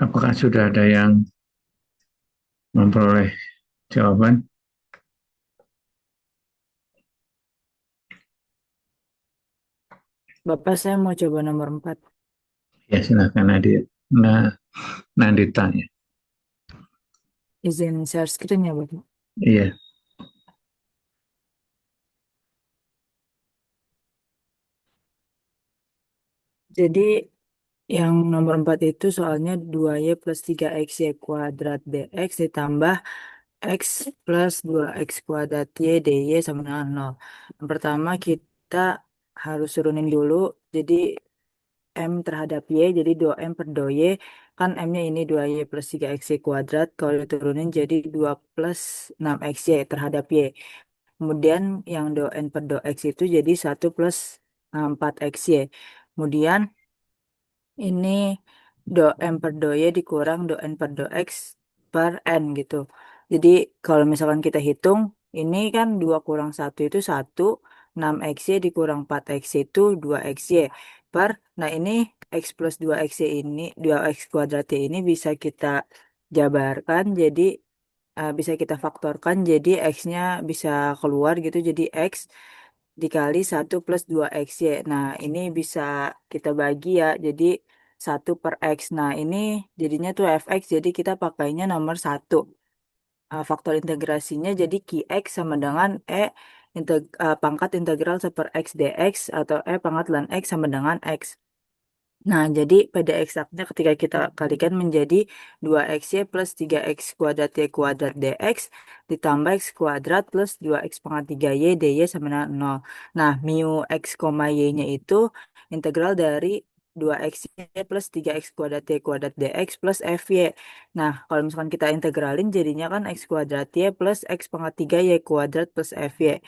Speaker 1: Apakah sudah ada yang memperoleh jawaban?
Speaker 2: Bapak, saya mau coba nomor 4.
Speaker 1: Ya, silakan Nadia. Nah, Nandita ya.
Speaker 2: Izin share screen ya, Bapak.
Speaker 1: Iya,
Speaker 2: Jadi yang nomor 4 itu soalnya 2Y plus 3XY kuadrat DX ditambah X plus 2X kuadrat Y DY sama dengan 0. Yang pertama kita harus turunin dulu. Jadi M terhadap Y, jadi 2M per 2Y. Kan M-nya ini 2Y plus 3XY kuadrat. Kalau diturunin jadi 2 plus 6XY terhadap Y. Kemudian yang 2N per 2X itu jadi 1 plus 4XY. Kemudian ini do M per do Y dikurang do N per do X per N gitu. Jadi kalau misalkan kita hitung, ini kan 2 kurang 1 itu 1, 6XY dikurang 4XY itu 2XY per, nah ini X plus 2XY ini, 2X kuadrat Y ini bisa kita jabarkan, jadi bisa kita faktorkan, jadi X-nya bisa keluar gitu, jadi X dikali 1 plus 2XY. Nah, ini bisa kita bagi ya, jadi 1 per X. Nah, ini jadinya tuh fx, jadi kita pakainya nomor 1. Faktor integrasinya jadi Qx sama dengan pangkat integral 1/X dx atau pangkat ln X sama dengan X. Nah, jadi pada eksaknya ketika kita kalikan menjadi 2XY plus 3X kuadrat Y kuadrat DX ditambah X kuadrat plus 2X pangkat 3Y DY sama dengan 0. Nah, mu X, Y-nya itu integral dari 2XY plus 3X kuadrat Y kuadrat DX plus FY. Nah, kalau misalkan kita integralin jadinya kan X kuadrat Y plus X pangkat 3Y kuadrat plus FY.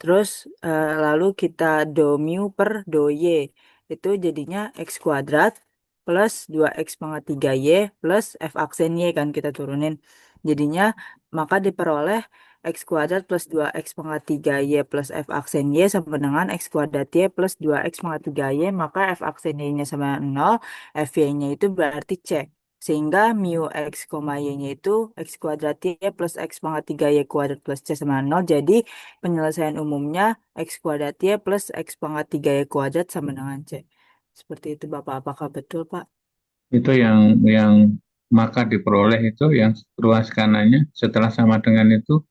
Speaker 2: Terus lalu kita do mu per do y itu jadinya x kuadrat plus 2x pangkat 3y plus f aksen y kan kita turunin. Jadinya maka diperoleh x kuadrat plus 2x pangkat 3y plus f aksen y sama dengan x kuadrat y plus 2x pangkat 3y, maka f aksen y-nya sama 0, f y-nya itu berarti c. Sehingga mu x, y-nya itu x kuadrat y plus x pangkat 3y kuadrat plus c sama 0. Jadi penyelesaian umumnya X kuadrat Y plus X pangkat 3Y kuadrat sama dengan C. Seperti itu Bapak, apakah betul Pak?
Speaker 1: itu yang maka diperoleh itu yang ruas kanannya setelah sama dengan itu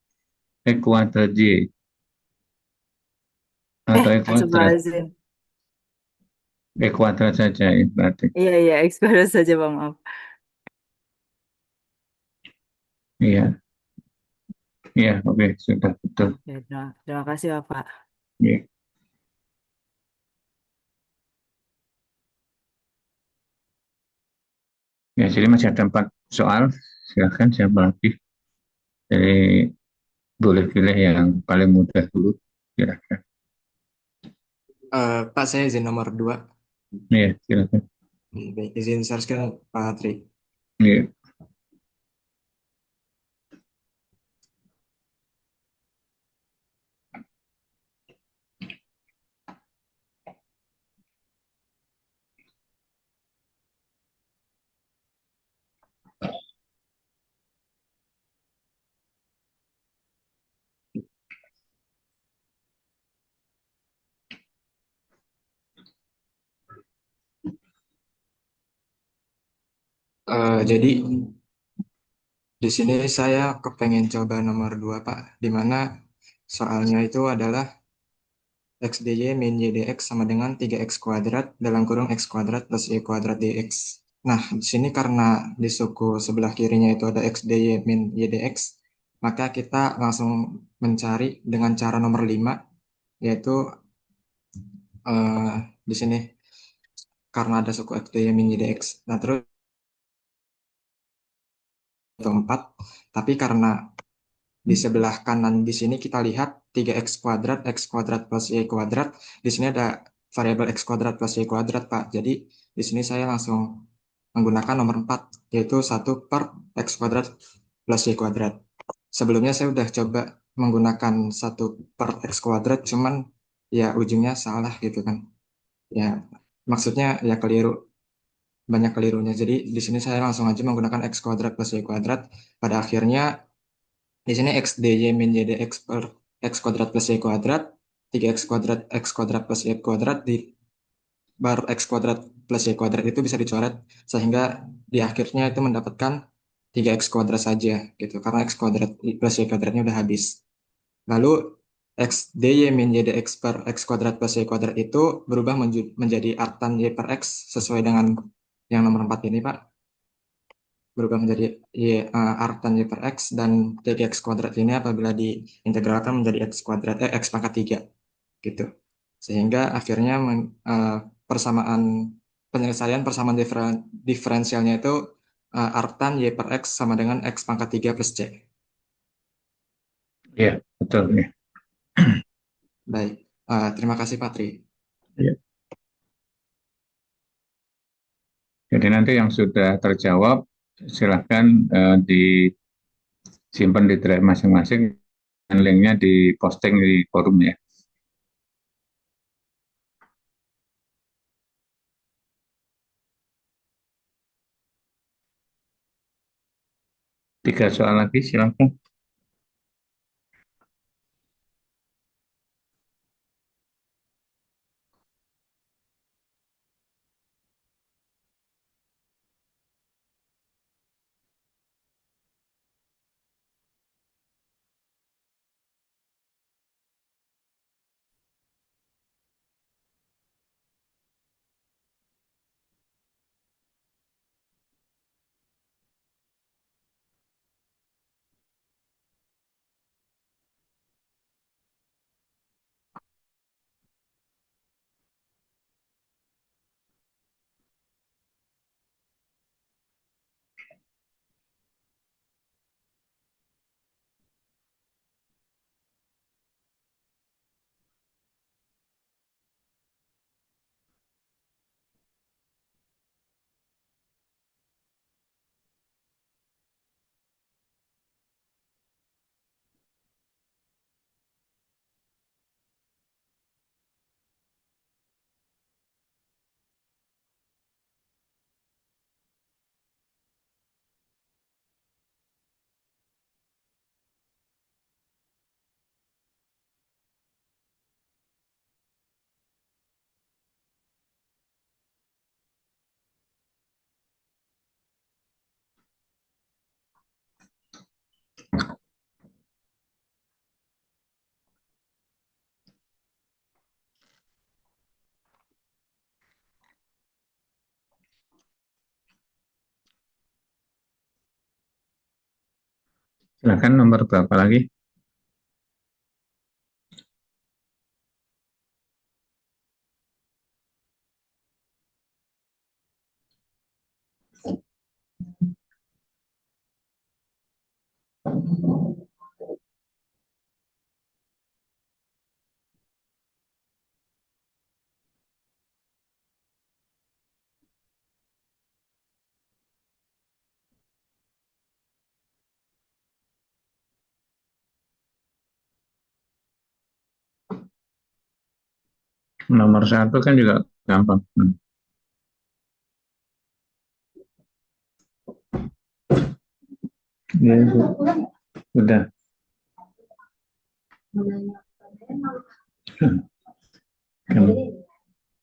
Speaker 1: E kuadrat Y atau E kuadrat.
Speaker 2: Astagfirullahaladzim.
Speaker 1: E kuadrat saja ya, berarti.
Speaker 2: Iya, iya, X kuadrat saja Pak, maaf.
Speaker 1: Iya, iya, oke, sudah betul.
Speaker 2: Ya, terima kasih Bapak.
Speaker 1: Iya. Ya, jadi masih ada 4 soal. Silakan siapa lagi? Jadi boleh pilih yang paling mudah dulu. Silakan.
Speaker 3: Pak, saya izin nomor 2.
Speaker 1: Iya, silakan.
Speaker 3: Baik, izin share screen, Pak Hatri.
Speaker 1: Iya.
Speaker 3: Jadi di sini saya kepengen coba nomor 2, Pak, di mana soalnya itu adalah x dy min y dx sama dengan 3x kuadrat dalam kurung x kuadrat plus y kuadrat dx. Nah, di sini karena di suku sebelah kirinya itu ada x dy min y dx, maka kita langsung mencari dengan cara nomor 5, yaitu eh, di sini karena ada suku x dy min y dx. Nah, terus itu 4, tapi karena di sebelah kanan di sini kita lihat 3x kuadrat, x kuadrat plus y kuadrat. Di sini ada variabel x kuadrat plus y kuadrat, Pak. Jadi di sini saya langsung menggunakan nomor 4, yaitu 1 per x kuadrat plus y kuadrat. Sebelumnya saya udah coba menggunakan 1 per x kuadrat, cuman ya ujungnya salah gitu kan. Ya, maksudnya ya keliru. banyak kelirunya. Jadi di sini saya langsung aja menggunakan x kuadrat plus y kuadrat. Pada akhirnya di sini x dy min y dx per x kuadrat plus y kuadrat, 3 x kuadrat plus y kuadrat di bar x kuadrat plus y kuadrat itu bisa dicoret sehingga di akhirnya itu mendapatkan 3x kuadrat saja gitu karena x kuadrat plus y kuadratnya udah habis. Lalu x dy min y dx per x kuadrat plus y kuadrat itu berubah menjadi artan y per x sesuai dengan yang nomor 4 ini, Pak. Berubah menjadi artan y per x dan 3x kuadrat ini apabila diintegralkan menjadi x pangkat 3 gitu. Sehingga akhirnya persamaan penyelesaian persamaan diferensialnya itu artan y per x sama dengan x pangkat 3 plus c.
Speaker 1: Iya, betul ya.
Speaker 3: Baik, terima kasih Pak Tri.
Speaker 1: Ya. Jadi nanti yang sudah terjawab silahkan disimpan di drive masing-masing dan linknya diposting di forum ya. 3 soal lagi silahkan. Silahkan nomor berapa lagi? Nomor 1 kan juga gampang. Ya, sudah.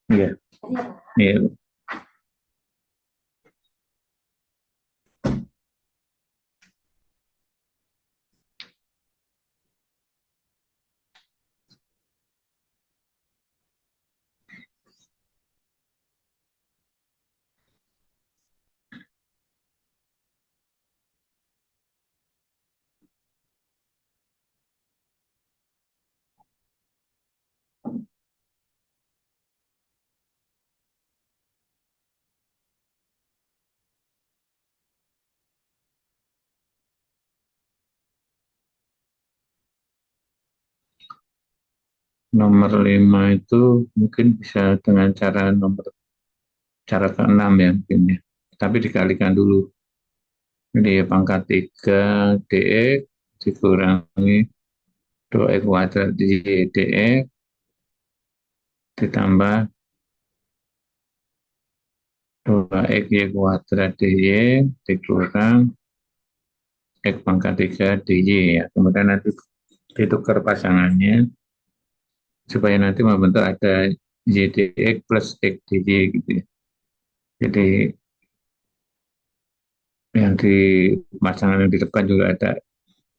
Speaker 1: Iya, iya. Nomor 5 itu mungkin bisa dengan cara ke-6 ya mungkin ya. Tapi dikalikan dulu. Jadi pangkat 3 dx dikurangi 2x kuadrat dx ditambah 2 X Y kuadrat DY dikurang X pangkat 3 DY ya. Kemudian nanti ditukar pasangannya supaya nanti membentuk ada YDX plus XDY gitu ya. Jadi yang di pasangan yang di depan juga ada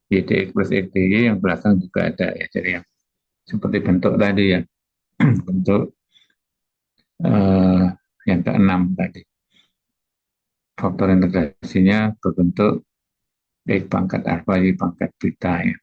Speaker 1: YDX plus XDY, yang belakang juga ada ya. Jadi yang seperti bentuk tadi ya, bentuk eh, yang keenam tadi. Faktor integrasinya berbentuk X pangkat alfa Y pangkat beta ya.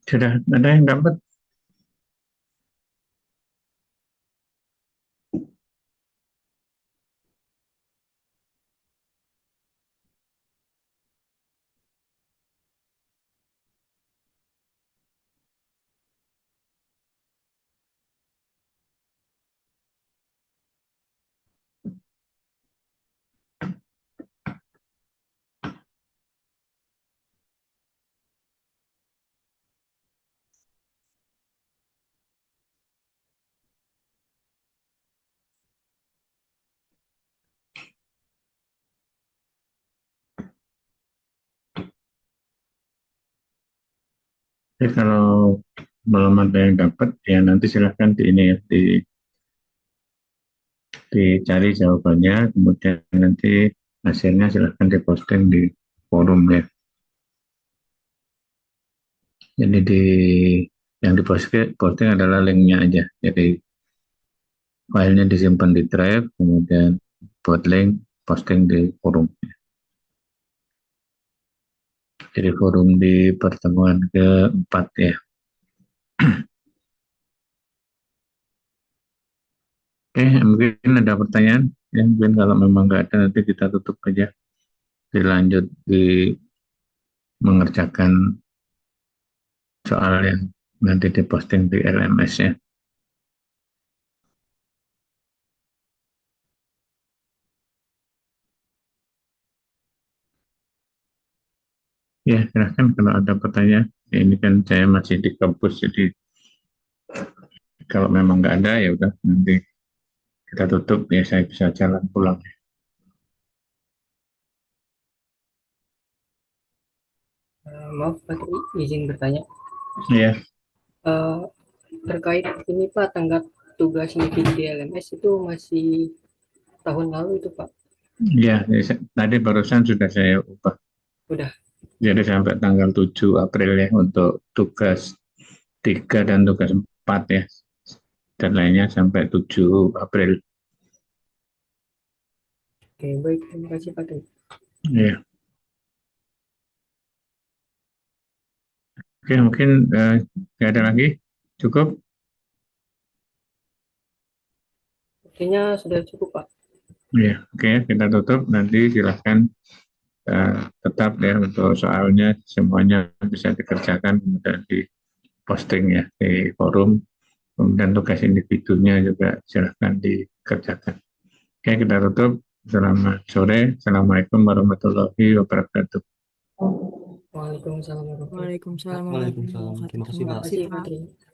Speaker 1: Sudah ada yang dapat? Jadi kalau belum ada yang dapat, ya nanti silahkan di ini ya, dicari jawabannya, kemudian nanti hasilnya silahkan diposting di forum ya. Jadi yang diposting adalah linknya aja. Jadi filenya disimpan di drive, kemudian buat link posting di forum. Jadi forum di pertemuan keempat ya. Oke, mungkin ada pertanyaan. Ya, mungkin kalau memang nggak ada nanti kita tutup aja. Dilanjut di mengerjakan soal yang nanti diposting di LMS ya. Ya, silahkan kalau ada pertanyaan. Ya, ini kan saya masih di kampus, jadi kalau memang nggak ada ya udah nanti kita tutup ya, saya bisa jalan pulang.
Speaker 4: Maaf Pak Tri, izin bertanya.
Speaker 1: Ya,
Speaker 4: Eh, Terkait ini Pak, tanggap tugas meeting di LMS itu masih tahun lalu itu Pak?
Speaker 1: ya, tadi barusan sudah saya ubah.
Speaker 4: Udah.
Speaker 1: Jadi sampai tanggal 7 April ya untuk tugas 3 dan tugas 4 ya. Dan lainnya sampai 7 April.
Speaker 4: Oke, baik. Terima kasih Pak Tri.
Speaker 1: Ya. Oke, mungkin nggak ada lagi. Cukup?
Speaker 4: Sepertinya sudah cukup, Pak.
Speaker 1: Ya, oke, kita tutup. Nanti silahkan tetap ya untuk soalnya semuanya bisa dikerjakan kemudian di posting ya di forum. Kemudian tugas individunya juga silahkan dikerjakan. Oke, kita tutup. Selamat sore. Assalamualaikum warahmatullahi wabarakatuh.
Speaker 4: Waalaikumsalam warahmatullahi
Speaker 2: Waalaikumsalam warahmatullahi
Speaker 5: Waalaikumsalam. Terima
Speaker 2: wabarakatuh.
Speaker 5: kasih,
Speaker 2: Terima
Speaker 5: Pak.
Speaker 2: kasih,
Speaker 4: wabarakatuh.
Speaker 2: Pak.
Speaker 4: Terima kasih, Putri.